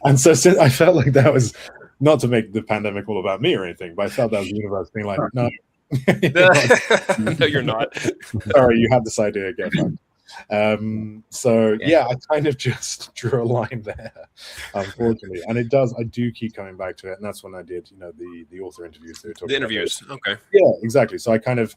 And so since I felt like that was not to make the pandemic all about me or anything, but I felt that was the universe being like, no, No, you're not. sorry, you had this idea again. So yeah, I kind of just drew a line there, unfortunately, and I do keep coming back to it, and that's when I did, the author interviews. The interviews, okay. Yeah, exactly. So I kind of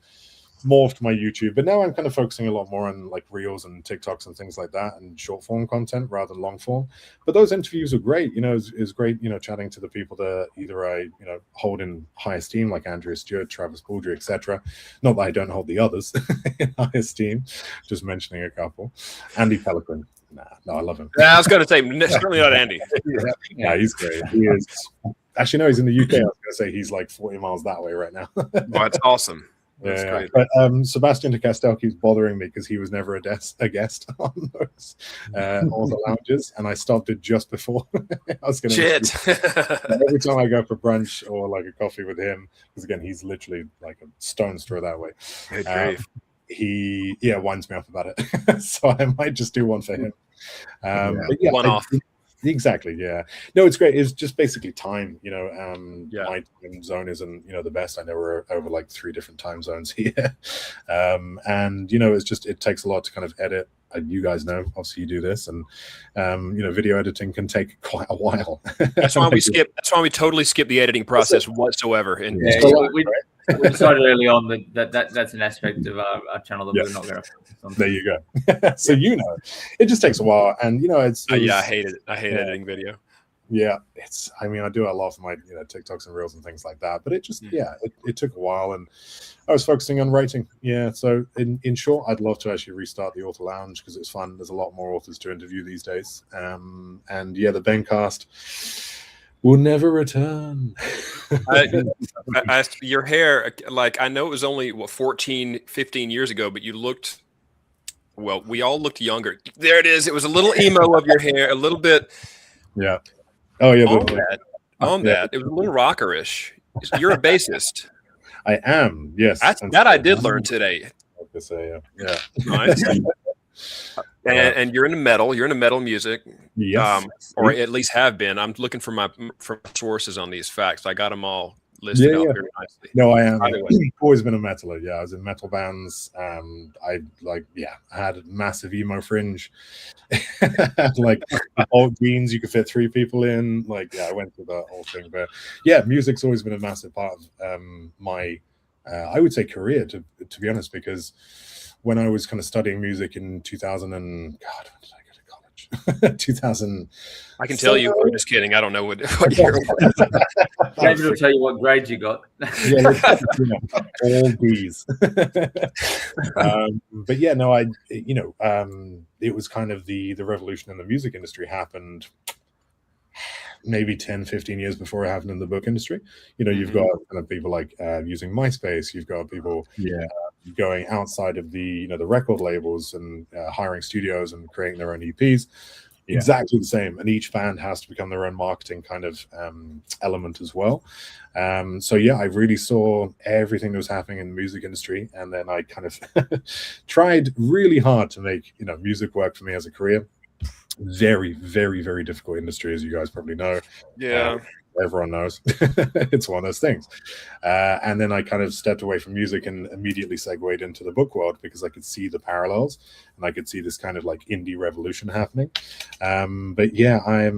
morphed my YouTube, but now I'm kind of focusing a lot more on like reels and TikToks and things like that, and short form content rather than long form. But those interviews are great. It's great, chatting to the people that either I hold in high esteem, like Andrea Stewart, Travis Baldry, etc. Not that I don't hold the others in high esteem, just mentioning a couple. Andy Pelican. No, I love him. Yeah, I was going to say certainly not Andy. Yeah, he's great. He is. Actually, no, he's in the UK. I was going to say he's like 40 miles that way right now. Well, that's awesome. That's great. But Sebastian de Castel keeps bothering me because he was never a guest on those author lounges, and I stopped it just before I was going to. Shit. Every time I go for brunch or like a coffee with him, because again he's literally like a stone's throw that way. He winds me up about it, so I might just do one for him. But one off. Exactly. Yeah. No, it's great. It's just basically time. My time zone isn't the best. I know we're over like 3 different time zones here, and it takes a lot to kind of edit. You guys know, obviously, you do this, and video editing can take quite a while. That's why we skip. That's why we totally skip the editing process whatsoever. And we decided early on that's an aspect of our channel that we're not going to focus on. There you go. So it just takes a while, and it's I hate it. I hate editing video. Yeah, I do a lot for my TikToks and reels and things like that, but it just it took a while, and I was focusing on writing. Yeah, so in short, I'd love to actually restart the author lounge because it's fun. There's a lot more authors to interview these days, and the Bencast will never return. Your hair, like I know it was only 14, 15 years ago, but you looked. Well, we all looked younger. There it is. It was a little emo of your hair, a little bit. Yeah. Oh yeah. On that, it was a little rockerish. You're a bassist. I am. Yes. That I did learn today. To say, yeah. Nice. And you're into metal. You're into metal music. Yes. Or at least have been. I'm looking for my sources on these facts. I got them all listed out very nicely. No, I am. I've always been a metaler. Yeah, I was in metal bands. I had a massive emo fringe. Like old jeans you could fit 3 people in. I went through the whole thing. But yeah, music's always been a massive part of my I would say career, to be honest, because when I was kind of studying music in 2000 and God, when did I go to college? 2000. I can tell you. I'm just kidding. I don't know what year it was. David will tell you what grade you got. All B's. But yeah, no, it was kind of the revolution in the music industry happened maybe 10, 15 years before it happened in the book industry. You've got kind of people like using MySpace. You've got people going outside of the the record labels and hiring studios and creating their own EPs. Exactly the same, and each band has to become their own marketing kind of element as well. So yeah, I really saw everything that was happening in the music industry, and then I kind of tried really hard to make music work for me as a career. Very, very, very difficult industry, as you guys probably know. Yeah. Everyone knows. It's one of those things. And then I kind of stepped away from music and immediately segued into the book world because I could see the parallels and I could see this kind of like indie revolution happening. But yeah,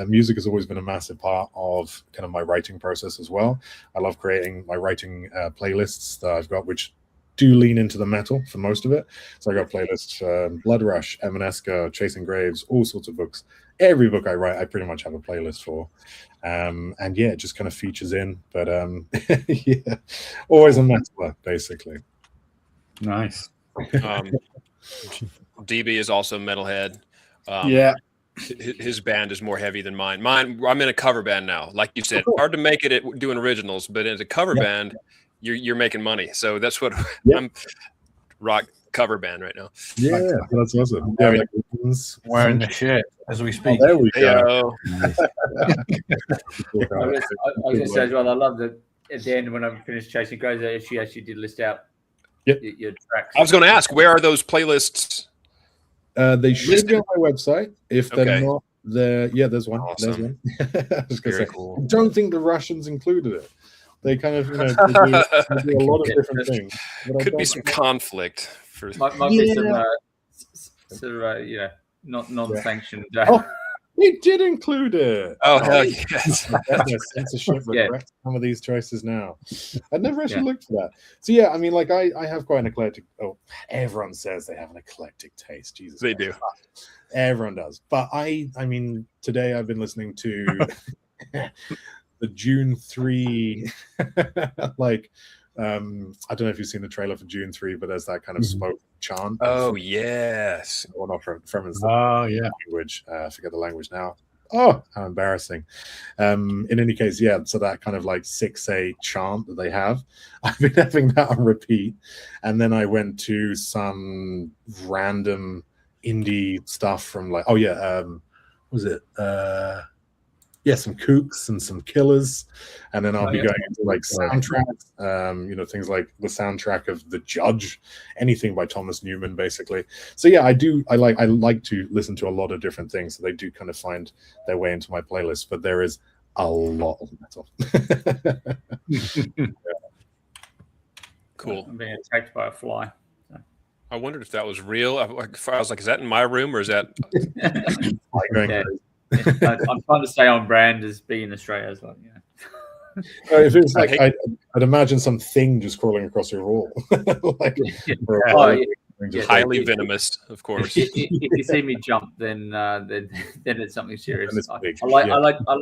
music has always been a massive part of kind of my writing process as well. I love creating my writing playlists that I've got, which do lean into the metal for most of it. So I got playlists for Blood Rush, Emaneska, Chasing Graves, all sorts of books. Every book I write, I pretty much have a playlist for. And yeah, it just kind of features in. But yeah, always a metaler, basically. Nice. DB is also metalhead. Yeah. His band is more heavy than mine. I'm in a cover band now. Like you said, hard to make it at doing originals, but as a cover band, you're making money. So that's what I'm rock cover band right now. Yeah, that's awesome. Wearing the shit as we speak. Oh, there we go. I was going to say as well, I love that at the end when I finished chasing crows, she actually did list out your tracks. I was going to ask, where are those playlists? They should be on my website. If they're Okay. not there, yeah, there's one. Awesome. There's one. I was gonna Very say, cool. I don't think the Russians included it. They kind of, they do a lot of different things. but I Could be don't some think- conflict. For Might be some sort of not non-sanctioned. They did include it. Oh, hell yes. Yeah, censorship Yeah. regrets some of these choices now. I'd never actually looked for that. So yeah, I mean, like I have quite an eclectic. Oh, everyone says they have an eclectic taste. Jesus, They Christ. do. Everyone does. But I mean, today I've been listening to the June 3 like I don't know if you've seen the trailer for June 3, but there's that kind of smoke chant. Oh, yes. Well, not from his Oh, yeah. language. I forget the language now. Oh, how embarrassing. In any case, yeah, so that kind of like 6A chant that they have, I've been having that on repeat. And then I went to some random indie stuff from like, oh yeah, was it some Kooks and some Killers, and then I'll be going into like soundtracks, things like the soundtrack of The Judge, anything by Thomas Newman, basically. So yeah, I like to listen to a lot of different things, so they do kind of find their way into my playlist. But there is a lot of metal. Cool. I'm being attacked by a fly. I wondered if that was real. I was like, is that in my room or is that? Yeah. I'm trying to stay on brand as being Australia as well. If it was like, I'd imagine some thing just crawling across your wall. Highly venomous, of course. If you see me jump, then it's something serious. It's I big, like yeah.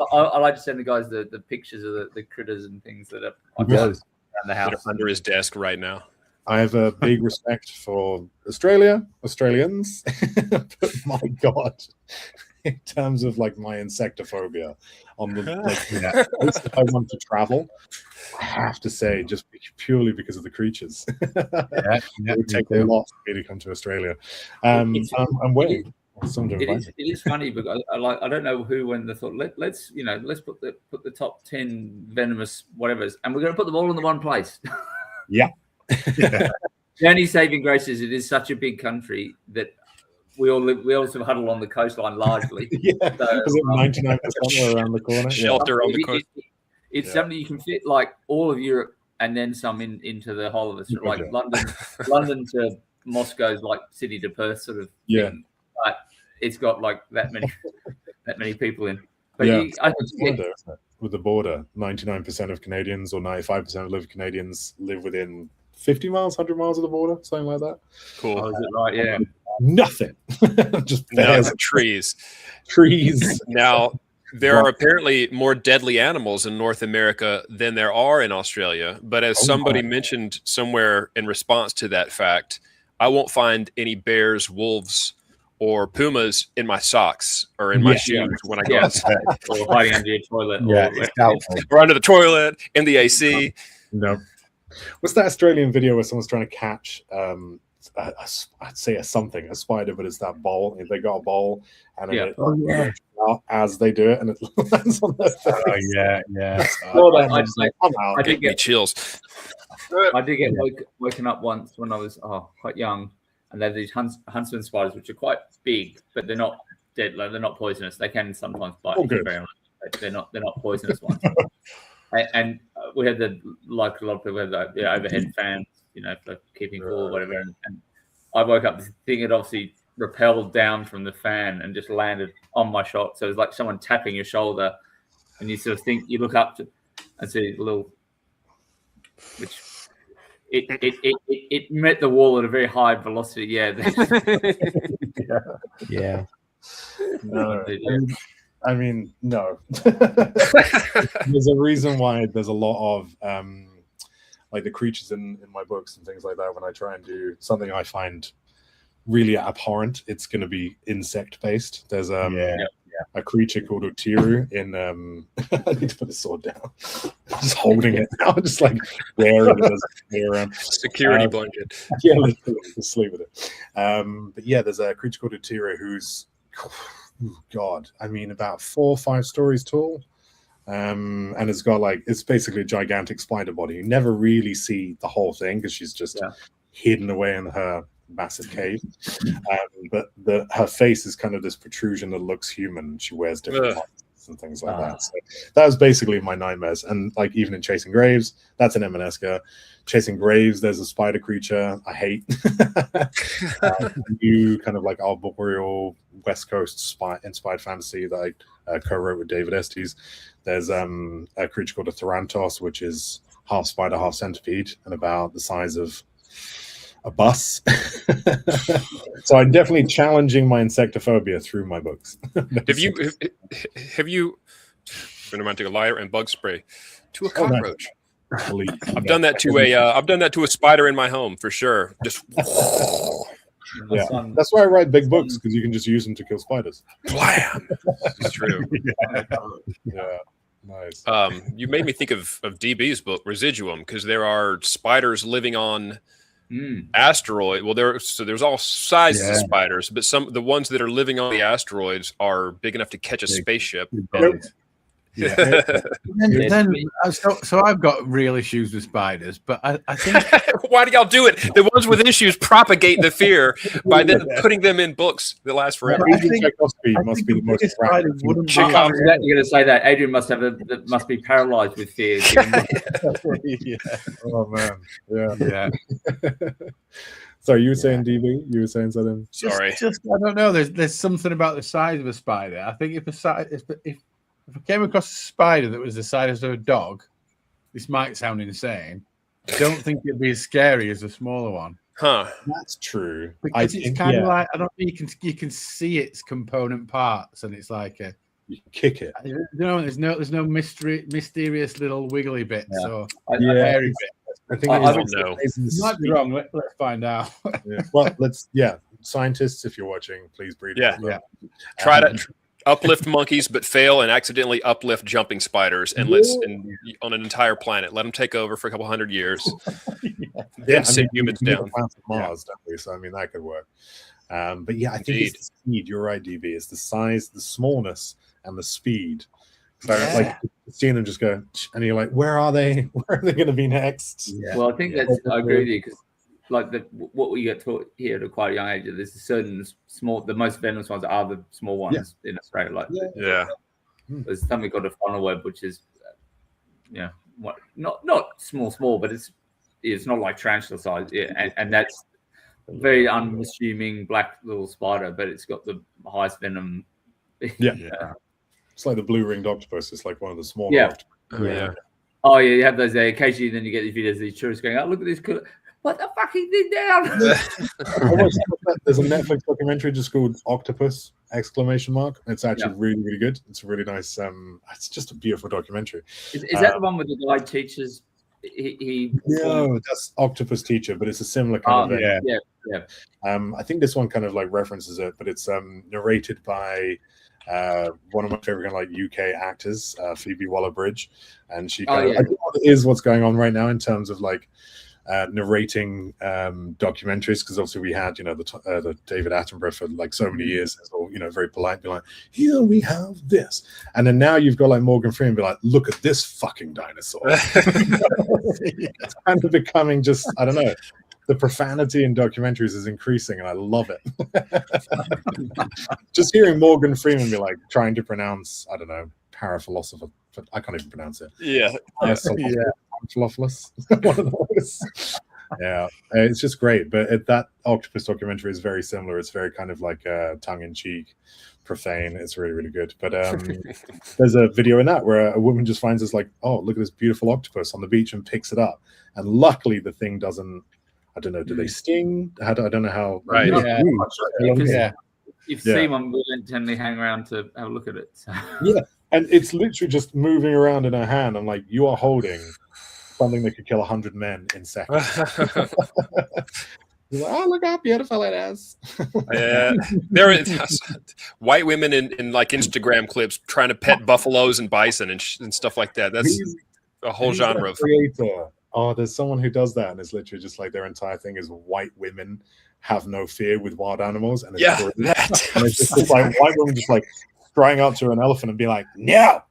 I like to send the guys the pictures of the critters and things that are around the That house. are under his desk right now. I have a big respect for Australians, but my God, in terms of like my insectophobia on the place that I want to travel, I have to say, just purely because of the creatures, it would take a lot for me to come to Australia. I'm waiting. It is funny because I don't know who when they thought let's put the top 10 venomous whatever's and we're going to put them all in the one place. Yeah. The only saving grace is it is such a big country that we all sort of huddle on the coastline largely. Yeah, so, is it 99% around the corner? Shelter on the coast. It's something you can fit like all of Europe and then some into the whole of it. Sort of like London to Moscow's like city to Perth sort of thing. But it's got like that many people in. But with the border, 99% of Canadians or 95% of Canadians live within 50 miles, 100 miles of the border, something like that. Cool. Oh, is it right? Yeah. Nothing. Just trees. Trees. Now, there are apparently more deadly animals in North America than there are in Australia. But as somebody mentioned somewhere in response to that fact, I won't find any bears, wolves, or pumas in my socks or in my shoes when I go outside. Or hiding under your toilet. Or under the toilet, in the AC. No. What's that Australian video where someone's trying to catch, I'd say a spider, but it's that bowl. They got a bowl and it out as they do it, and it lands on their face. Oh, yeah. I did get chills. I did get woken up once when I was quite young, and they have these huntsman spiders, which are quite big, but they're not deadly. They're not poisonous. They can sometimes bite. They're not poisonous ones. And we had like a lot of people had the overhead fans, for keeping cool or whatever. And I woke up, this thing had obviously repelled down from the fan and just landed on my shot. So it was like someone tapping your shoulder, and you sort of think you look up and see a little, which it met the wall at a very high velocity. Yeah. Yeah. No. I mean, no. There's a reason why there's a lot of like the creatures in my books and things like that. When I try and do something I find really abhorrent, it's going to be insect based. There's a creature called Utiru in I need to put the sword down. I'm just holding it now, just like wearing it as a security blanket. Yeah, just sleep with it. But yeah, there's a creature called Utiru who's God, I mean, about 4 or 5 stories tall. and it's got like, it's basically a gigantic spider body. You never really see the whole thing because she's just hidden away in her massive cave. But her face is kind of this protrusion that looks human. She wears different masks and things like that. So that was basically my nightmares. And like even in Chasing Graves, that's an Emaneska. Chasing Graves, there's a spider creature I hate. New kind of like arboreal West Coast inspired fantasy that I co-wrote with David Estes. There's a creature called a Thrantos, which is half spider, half centipede, and about the size of a bus. So I'm definitely challenging my insectophobia through my books. Have you been around to a liar and bug spray to a cockroach? I've done that to a spider in my home for sure. Just yeah, that's why I write big books, because you can just use them to kill spiders. Blam! It's true. Yeah, nice. You made me think of DB's book Residuum, because there are spiders living on asteroid. Well, there's all sizes of spiders, but the ones that are living on the asteroids are big enough to catch a spaceship. Yeah. So I've got real issues with spiders, but I think why do y'all do it? The ones with issues propagate the fear by then putting them in books that last forever. I think must be the most You're going to say that Adrian must be paralyzed with fear. Oh man, yeah. So you were saying DB? You were saying something? Sorry, just I don't know. There's something about the size of a spider. I think if I came across a spider that was the size of a dog, this might sound insane. I don't think it'd be as scary as a smaller one. Huh? That's true. Because it's kind of like, I don't think you can see its component parts, and it's like you can kick it. You know, there's no mysterious little wiggly bit. Yeah. So hairy bit. I think I don't know. You might be wrong. Let's find out. Well, scientists, if you're watching, please breed. Try to uplift monkeys, but fail and accidentally uplift jumping spiders, and on an entire planet. Let them take over for a couple hundred years. Then send humans down. Mars, definitely. So I mean that could work. But yeah, I think it's the speed. You're right, DB. It's the size, the smallness, and the speed. So like seeing them just go, and you're like, where are they? Where are they going to be next? Yeah. Well, I think I agree with you, because like what we get taught here at a quite a young age, there's certain the most venomous ones are the small ones in Australia. Like there's something called a funnel web, which is not small, but it's not like tarantula size. Yeah, and that's a very unassuming black little spider, but it's got the highest venom. It's like the blue-ringed octopus. It's like one of the smaller octopus. Oh yeah, you have those there. Occasionally, then you get these videos of these tourists going, "Oh, look at this! What the fucking thing down?" There's a Netflix documentary just called Octopus! ! It's actually really, really good. It's a really nice. It's just a beautiful documentary. Is that the one with the guy teaches? No, that's Octopus Teacher, but it's a similar kind of thing. I think this one kind of like references it, but it's narrated by one of my favorite kind of like UK actors, Phoebe Waller-Bridge, and she kind of I think is what's going on right now in terms of like narrating documentaries, because obviously we had the David Attenborough for like so many years, all very polite, be like, here we have this, and then now you've got like Morgan Freeman be like, look at this fucking dinosaur. It's kind of becoming just, I don't know, the profanity in documentaries is increasing, and I love it. Just hearing Morgan Freeman be like trying to pronounce, I don't know, paraphilosopher, I can't even pronounce it. Paraphilosopher. One of those. It's just great. But that Octopus documentary is very similar. It's very kind of like tongue-in-cheek, profane. It's really, really good. But there's a video in that where a woman just finds this like, oh, look at this beautiful octopus on the beach, and picks it up. And luckily the thing doesn't, I don't know, do they sting? I don't know how. Right. You've seen one, we tend to hang around to have a look at it. So. Yeah. And it's literally just moving around in her hand. I'm like, you are holding something that could kill 100 men in seconds. You're like, oh, look how beautiful it is. There are white women in like Instagram clips trying to pet buffaloes and bison and stuff like that. That's a whole genre of creator. Oh, there's someone who does that, and it's literally just like their entire thing is white women have no fear with wild animals, and it's that. And it's just like white women just like trying up to an elephant and be like, no,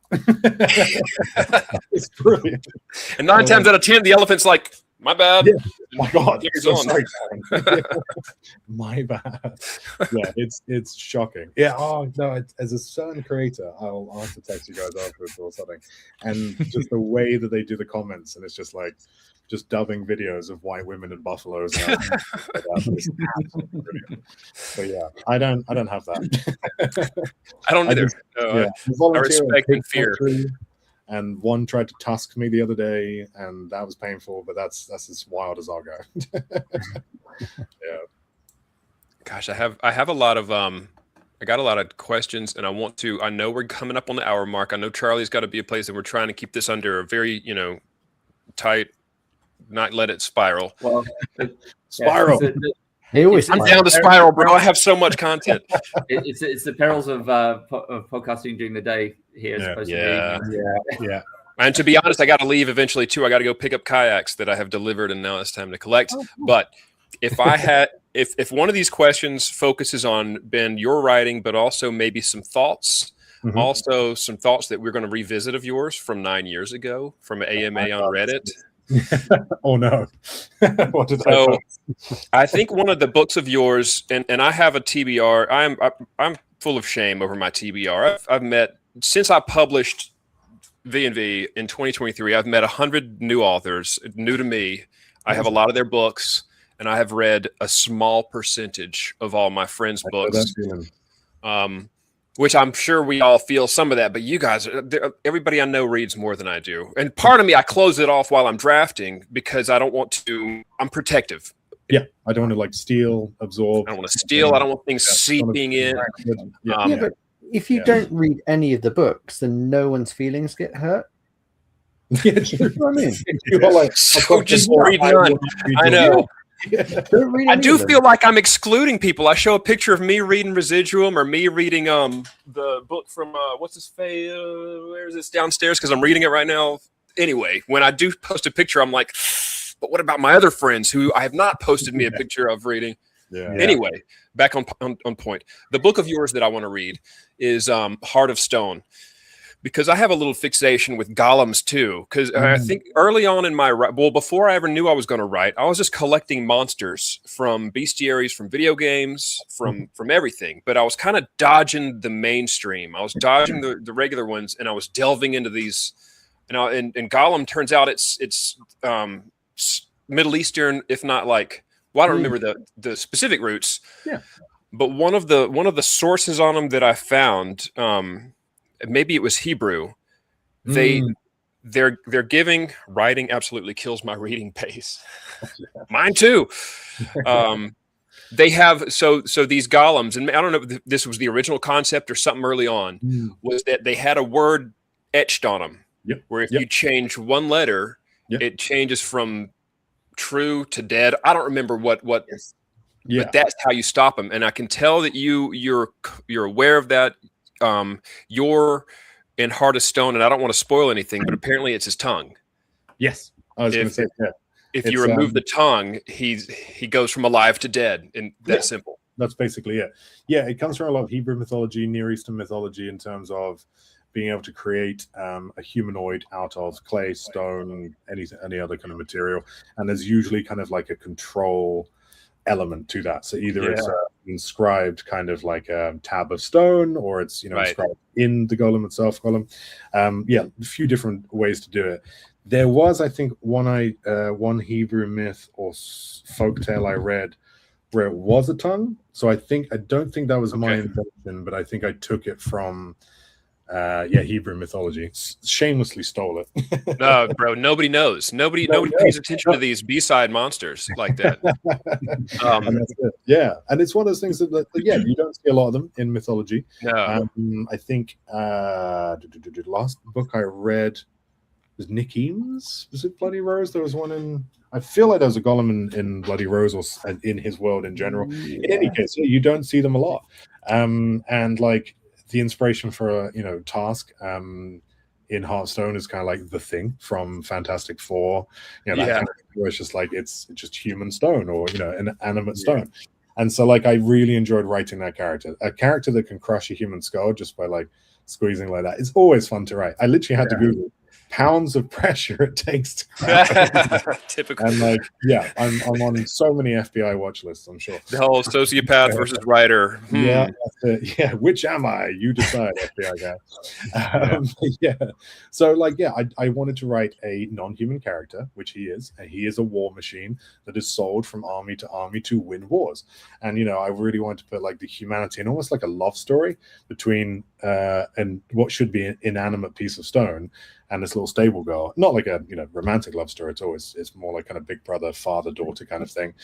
It's brilliant. And 9 times out of 10, the elephant's like, my bad. Yeah. My God, Carries so on. sorry, Karen. My bad. Yeah, it's shocking. Yeah. Oh no, as a certain creator, I'll have to text you guys afterwards or something. And just the way that they do the comments, and it's just like just dubbing videos of white women and buffaloes. And it's absolutely brilliant. So yeah, I don't have that. I don't either. No, I respect and fear. And one tried to tusk me the other day, and that was painful. But that's as wild as I'll go. Yeah. Gosh, I have a lot of I got a lot of questions, and I know we're coming up on the hour mark. I know Charlie's got to be a place, and we're trying to keep this under a very tight, not let it spiral. Well, Spiral. I'm down the spiral, bro. I have so much content. It's the perils of podcasting during the day here. As opposed to the evening. Yeah. And to be honest, I got to leave eventually too. I got to go pick up kayaks that I have delivered, and now it's time to collect. But if I had, if one of these questions focuses on, Ben, your writing, but also maybe some thoughts, also some thoughts that we're going to revisit of yours from 9 years ago from AMA on Reddit. Oh no! What did I think one of the books of yours, and I have a TBR. I'm full of shame over my TBR. I've met, since I published V&V in 2023, I've met 100 new authors, new to me. I have a lot of their books, and I have read a small percentage of all my friends' books. Which I'm sure we all feel some of that, but you guys, everybody I know reads more than I do. And part of me, I close it off while I'm drafting because I don't want to, I'm protective. Yeah, I don't want to steal, absorb. I don't want to steal. I don't want things seeping in. But if you don't read any of the books, then no one's feelings get hurt. Yeah, true. I mean, so just read none. I know. I do feel like I'm excluding people. I show a picture of me reading Residuum or me reading the book from what's his face? Where is this downstairs? Because I'm reading it right now. Anyway, when I do post a picture, I'm like, but what about my other friends who I have not posted me a picture of reading? Yeah. Anyway, back on point. The book of yours that I want to read is Heart of Stone. Because I have a little fixation with golems too. Because I think early on in my before I ever knew I was going to write, I was just collecting monsters from bestiaries, from video games, from everything. But I was kind of dodging the mainstream. I was dodging the regular ones, and I was delving into these. And golem turns out it's Middle Eastern, if not like. Well, I don't remember the specific roots. Yeah. But one of the sources on them that I found. Maybe it was Hebrew. They're giving, writing absolutely kills my reading pace. Mine too. They have so these golems, and I don't know if this was the original concept or something early on, was that they had a word etched on them. Yep. Where if you change one letter, it changes from true to dead. I don't remember what but that's how you stop them. And I can tell that you're aware of that. You're in Heart of Stone, and I don't want to spoil anything, but apparently it's his tongue. Yes, I was going to say if you remove the tongue, he goes from alive to dead, and that's simple. That's basically it. Yeah, it comes from a lot of Hebrew mythology, Near Eastern mythology, in terms of being able to create a humanoid out of clay, stone, any other kind of material, and there's usually kind of like a control element to that. So either it's inscribed kind of like a tab of stone, or it's inscribed in the golem itself. A few different ways to do it. There was, I think, one Hebrew myth or folktale I read where it was a tongue. So I don't think that was my invention, but I think I took it from Hebrew mythology. Shamelessly stole it. No, bro, nobody knows. Nobody pays attention to these B-side monsters like that. And that's it. Yeah, and it's one of those things that you don't see a lot of them in mythology. No. I think the last book I read was Nick Eames. Was it Bloody Rose? There was one in. I feel like there was a golem in Bloody Rose or in his world in general. In any case, you don't see them a lot. And like. The inspiration for Task in Hearthstone is kind of like the Thing from Fantastic Four. That kind of, where it's just like it's just human stone or an animate stone. And so like I really enjoyed writing that character. A character that can crush a human skull just by like squeezing like that. It's always fun to write. I literally had to Google pounds of pressure it takes to craft. Typical. And like, yeah, I'm on so many FBI watch lists, I'm sure. The whole sociopath versus writer. Yeah, that's it. Yeah, which am I? You decide, FBI guy. Yeah. So like, yeah, I wanted to write a non-human character, which he is. And he is a war machine that is sold from army to army to win wars. And you know, I really wanted to put like the humanity and almost like a love story between and what should be an inanimate piece of stone and this little stable girl. Not like a romantic love story. It's more like kind of big brother, father, daughter kind of thing.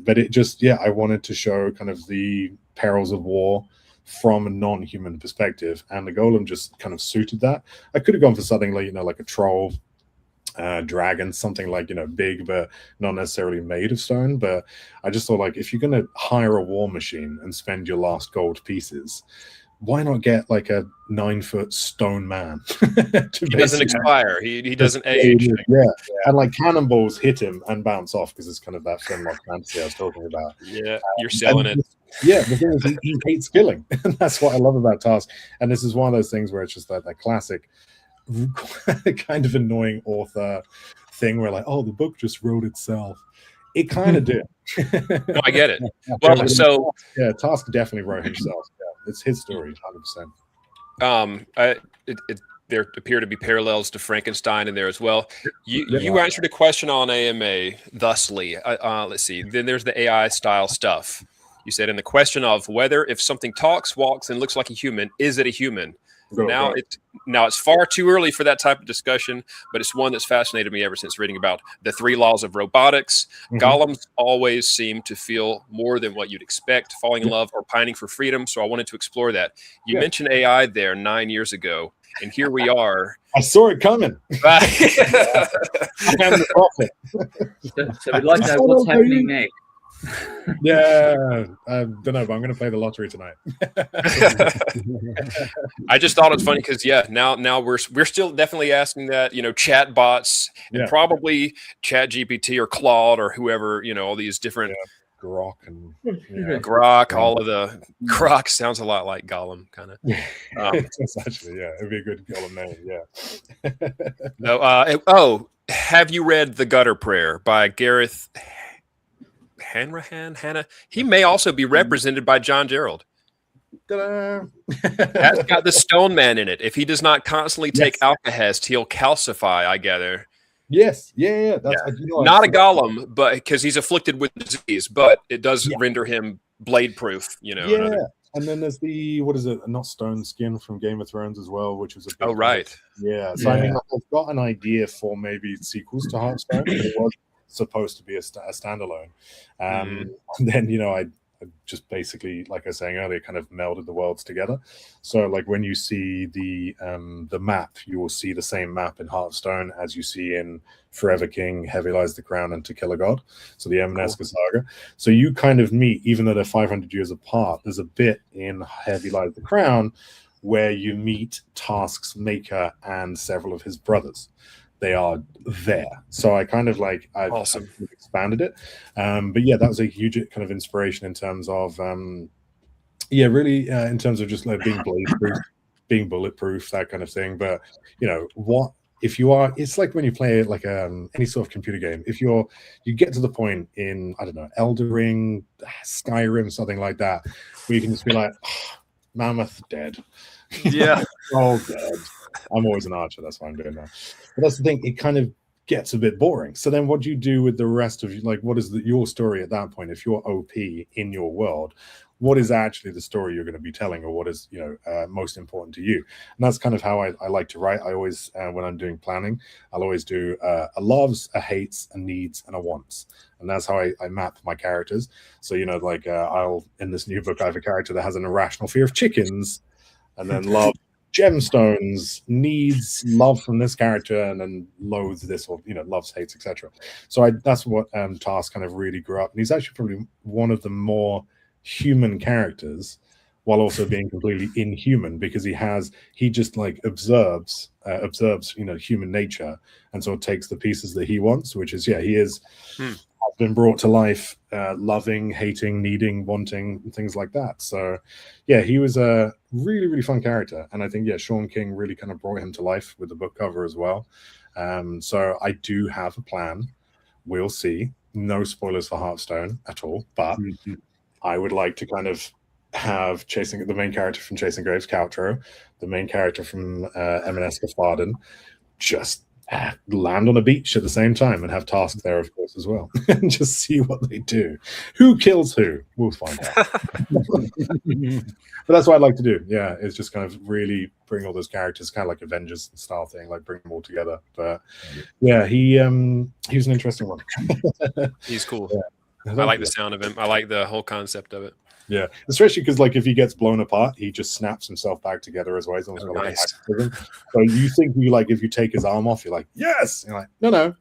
But it just, I wanted to show kind of the perils of war from a non-human perspective, and the golem just kind of suited that. I could have gone for something like like a troll, dragon, something like big but not necessarily made of stone. But I just thought, like, if you're going to hire a war machine and spend your last gold pieces, why not get like a 9-foot stone man? He doesn't expire. He doesn't age. Yeah, and like cannonballs hit him and bounce off because it's kind of that Finlock fantasy I was talking about. Yeah, you're selling it. Yeah, the thing is, he hates killing, and that's what I love about Task. And this is one of those things where it's just that classic, kind of annoying author thing where like, oh, the book just wrote itself. It kind of did. No, I get it. Well, so Task definitely wrote himself. It's his story, 100%. There appear to be parallels to Frankenstein in there as well. You answered a question on AMA thusly. Let's see. Then there's the AI style stuff. You said in the question of whether if something talks, walks, and looks like a human, is it a human? Now it's far too early for that type of discussion, but it's one that's fascinated me ever since reading about the 3 laws of robotics. Golems always seem to feel more than what you'd expect, falling in love or pining for freedom. So I wanted to explore that. You mentioned AI there 9 years ago, and here we are. I saw it coming. I am the prophet. So we'd like to know what's happening next. Yeah, I don't know, but I'm going to play the lottery tonight. I just thought it's funny because now we're still definitely asking that, chat bots and probably Chat GPT or Claude or whoever, all these different Grok and Grok, all of the Grok sounds a lot like Gollum kind of. It's actually, it'd be a good Gollum name. No, have you read The Gutter Prayer by Gareth Hanrahan? He may also be represented by John Gerald. That's got the stone man in it. If he does not constantly take Alkahest, he'll calcify, I gather. Yes, that's not a golem, but because he's afflicted with disease, but it does render him blade proof. And then there's the not stone skin from Game of Thrones as well, which was a big So I mean, I've got an idea for maybe sequels to Hearthstone. It was supposed to be a standalone, and then I just basically, like I was saying earlier, kind of melded the worlds together. So like when you see the map, you will see the same map in Hearthstone as you see in Forever King, Heavy Lies the Crown, and To Kill a God. So the Emaneska saga. So you kind of meet, even though they're 500 years apart, there's a bit in Heavy Lies the Crown where you meet Task's maker and several of his brothers. They are there. So I kind of I've expanded it. But that was a huge kind of inspiration in terms of, really in terms of just like being blade-proof, being bulletproof, that kind of thing. But, what if you are, it's like when you play like any sort of computer game, if you get to the point in, I don't know, Elder Ring, Skyrim, something like that, where you can just be like, Mammoth dead. Yeah. Oh, dead. I'm always an archer. That's why I'm doing that. But that's the thing. It kind of gets a bit boring. So then what do you do with the rest of what is your story at that point? If you're OP in your world, what is actually the story you're going to be telling, or what is, most important to you? And that's kind of how I like to write. I always, when I'm doing planning, I'll always do a loves, a hates, a needs, and a wants. And that's how I map my characters. So, I'll, in this new book, I have a character that has an irrational fear of chickens, and then love gemstones, needs love from this character, and then loathes this, or loves, hates, etc. So that's what Task kind of really grew up, and he's actually probably one of the more human characters, while also being completely inhuman, because he just observes human nature, and so takes the pieces that he wants, which is he is been brought to life, loving, hating, needing, wanting, and things like that. So, yeah, he was a really, really fun character. And I think, yeah, Sean King really kind of brought him to life with the book cover as well. So I do have a plan. We'll see. No spoilers for Hearthstone at all, but I would like to kind of have the main character from Chasing Graves, Caltro, the main character from M&S Farden, just land on a beach at the same time and have tasks there, of course, as well, and just see what they do. Who kills who? We'll find out. But that's what I'd like to do. Yeah, it's just kind of really bring all those characters, kind of like Avengers style thing, like bring them all together. But yeah, he was an interesting one. He's cool. Yeah. I like the sound of him. I like the whole concept of it. Yeah, especially because like if he gets blown apart, he just snaps himself back together as well. He's almost got like a hack. So you think if you take his arm off, you're like, yes. And you're like, no.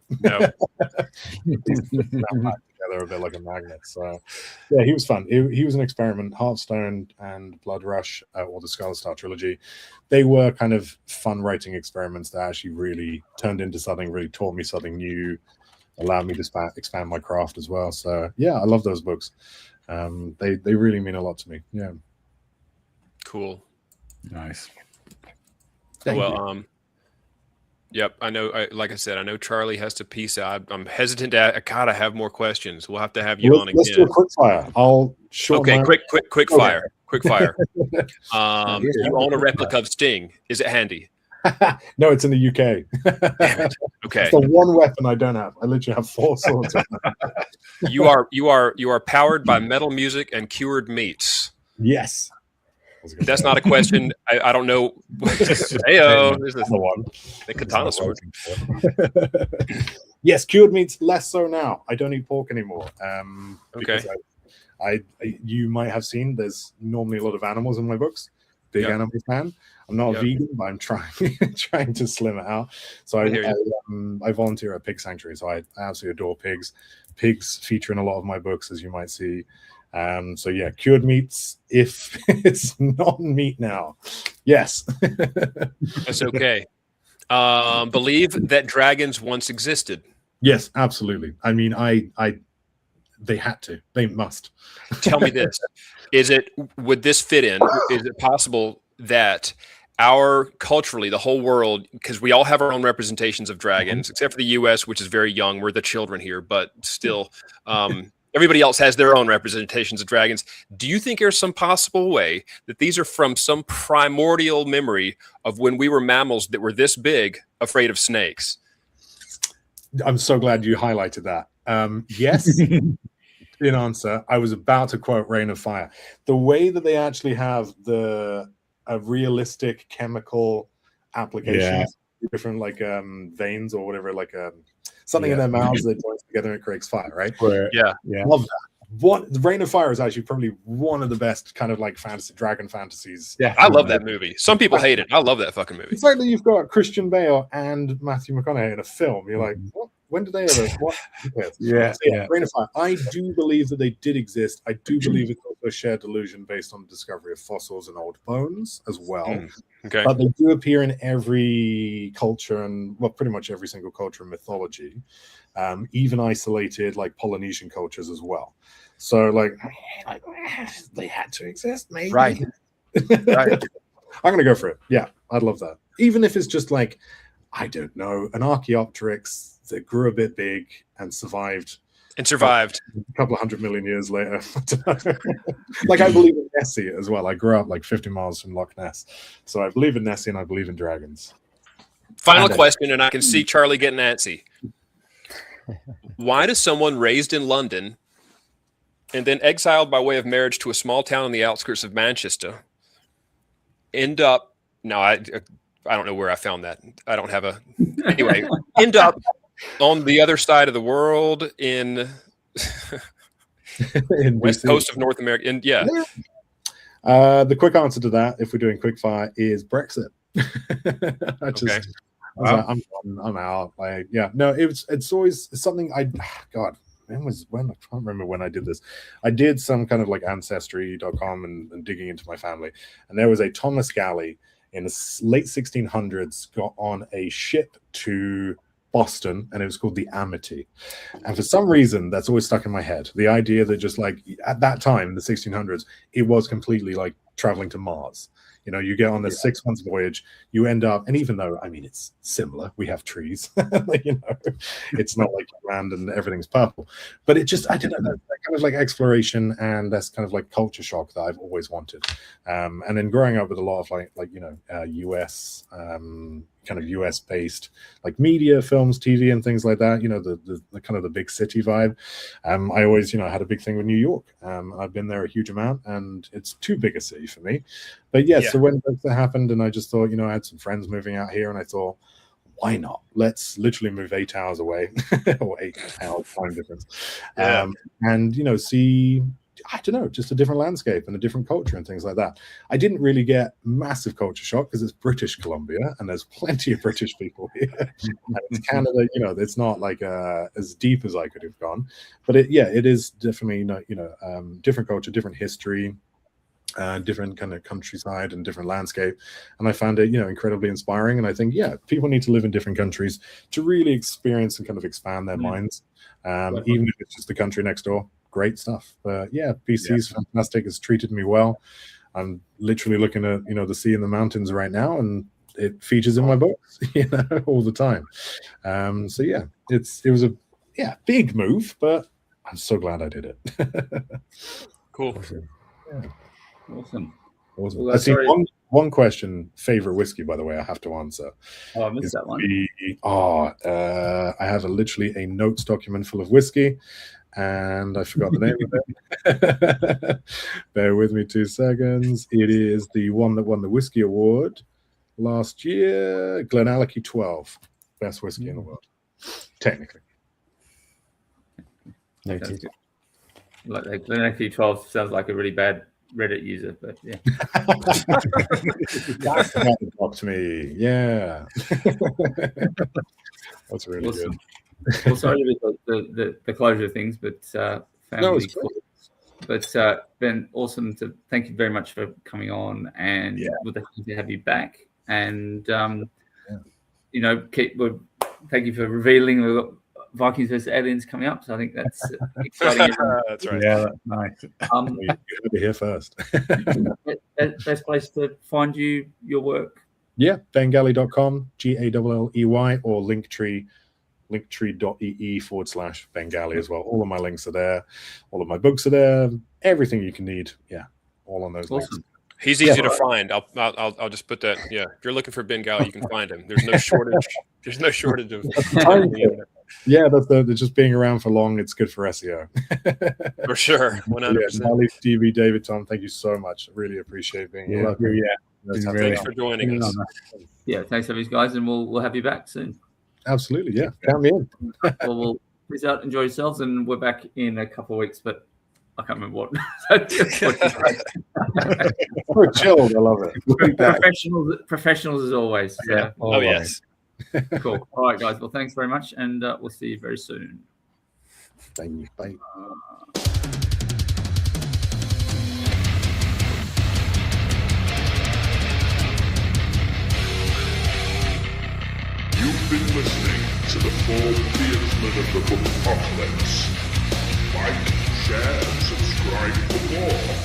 He's snapped back together a bit like a magnet. So yeah, he was fun. He was an experiment. Hearthstone and Blood Rush, or the Scarlet Star trilogy, they were kind of fun writing experiments that actually really turned into something, really taught me something new, allowed me to expand my craft as well. So yeah, I love those books. They really mean a lot to me. Yeah. Cool. Nice. Yep. I know. Like I said, I know Charlie has to peace out. I'm hesitant to. I have more questions. We'll have to have you on again. Let's do a quick fire. Quick fire. Quick fire. You own a replica of Sting. Is it handy? No, it's in the UK. Damn it. Okay. It's the one weapon I don't have. I literally have 4 swords. You are powered by metal music and cured meats. Yes. That's not a question. I don't know. Heyo, this is the katana sword. Yes, cured meats less so now. I don't eat pork anymore. Okay. You might have seen there's normally a lot of animals in my books. Big animal fan. I'm not a vegan, but I'm trying to slim it out. So I volunteer at a pig sanctuary. So I absolutely adore pigs. Pigs feature in a lot of my books, as you might see. So yeah, cured meats, if it's non-meat now. Yes. That's okay. Believe that dragons once existed. Yes, absolutely. I mean, they had to. They must. Tell me this. Would this fit in? Is it possible that culturally, the whole world, because we all have our own representations of dragons, except for the US, which is very young. We're the children here, but still, everybody else has their own representations of dragons. Do you think there's some possible way that these are from some primordial memory of when we were mammals that were this big, afraid of snakes? I'm so glad you highlighted that. Yes. In answer, I was about to quote Reign of Fire. The way that they actually have a realistic chemical application, different like veins or whatever, like something in their mouths that joins together and it creates fire, right? Yeah. Love that. The Reign of Fire is actually probably one of the best kind of like dragon fantasies. Yeah, I love that movie. Some people hate it. I love that fucking movie. It's like that you've got Christian Bale and Matthew McConaughey in a film. You're like, what? When did they ever? What? Reign of Fire. I do believe that they did exist. I do believe it's also a shared delusion based on the discovery of fossils and old bones as well. Okay. But they do appear in every culture and pretty much every single culture and mythology, even isolated like Polynesian cultures as well. So like they had to exist, maybe. Right. I'm gonna go for it. Yeah, I'd love that. Even if it's just like, I don't know, an Archaeopteryx that grew a bit big and survived a couple of 100 million years later. Like I believe in Nessie as well. I grew up like 50 miles from Loch Ness, so I believe in Nessie and I believe in dragons. Final question, and I can see Charlie getting antsy. Why does someone raised in London and then exiled by way of marriage to a small town on the outskirts of Manchester end up? No, I don't know where I found that. I don't have anyway. End up on the other side of the world in west coast of North America. And the quick answer to that, if we're doing quick fire, is Brexit. I'm out. It's always something I can't remember when I did this. I did some kind of like ancestry.com and digging into my family, and there was a Thomas Galley in the late 1600s got on a ship to Boston, and it was called the Amity. And for some reason, that's always stuck in my head. The idea that just like at that time, the 1600s, it was completely like traveling to Mars. You know, you get on this 6 months voyage, you end up, and even though, I mean, it's similar, we have trees, you know, it's not like land and everything's purple, but it just, I don't know, that kind of like exploration and that's kind of like culture shock that I've always wanted. And then growing up with a lot of like you know, US, kind of US based like media, films, TV and things like that, you know, the kind of the big city vibe. I always, you know, had a big thing with New York. I've been there a huge amount and it's too big a city for me. But yeah, so when that happened and I just thought, you know, I had some friends moving out here and I thought, why not? Let's literally move 8 hours away or 8 hours time difference. And, you know, see, I don't know, just a different landscape and a different culture and things like that. I didn't really get massive culture shock because it's British Columbia and there's plenty of British people here. And it's Canada, you know, it's not like as deep as I could have gone. But it is definitely, you know, different culture, different history, different kind of countryside and different landscape. And I found it, you know, incredibly inspiring. And I think, people need to live in different countries to really experience and kind of expand their minds, even if it's just the country next door. Great stuff. But BC is fantastic. It's treated me well. I'm literally looking at, you know, the sea and the mountains right now, and it features in my books, you know, all the time. So it was a big move, but I'm so glad I did it. Cool. Awesome. Well, I see one question. Favorite whiskey, by the way, I have to answer. Oh, I missed that one. I have literally a notes document full of whiskey, and I forgot the name of it. Bear with me 2 seconds. It is the one that won the whiskey award last year, Glenallachie 12, best whiskey in the world, technically. Noted. Like Glenallachie 12 sounds like a really bad Reddit user, but yeah. That's got me. Yeah. That's really awesome. Good. Well, sorry about the closure of things, but family. But Ben, awesome to thank you very much for coming on, and we'll definitely have you back. And you know, thank you for revealing we've got Vikings versus Aliens coming up, so I think that's exciting. That's right. Yeah, that's nice. You heard it here first. Best place to find your work. Yeah, bengalley.com, GALLEY, or linktree.ee /Ben Galley as well. All of my links are there. All of my books are there. Everything you can need. Yeah, all on those links. He's easy to find. I'll just put that. Yeah, if you're looking for Ben Galley, you can find him. There's no shortage. There's no shortage of. Yeah, that's just being around for long. It's good for SEO. For sure, 100%. Ali, Stevie, David, Tom, thank you so much. Really appreciate being here. Thanks for joining us. Yeah, thanks for these guys, and we'll have you back soon. Absolutely, yeah. Count me in. Well, we'll peace out, enjoy yourselves, and we're back in a couple of weeks, but I can't remember what. We're chilled. I love it. Professionals as always. Yeah. Oh, yes. Cool. All right, guys. Well, thanks very much, and we'll see you very soon. Thank you. Bye. You've been listening to the Four Beardsmen of the Bookpocalypse. Like, share, and subscribe for more.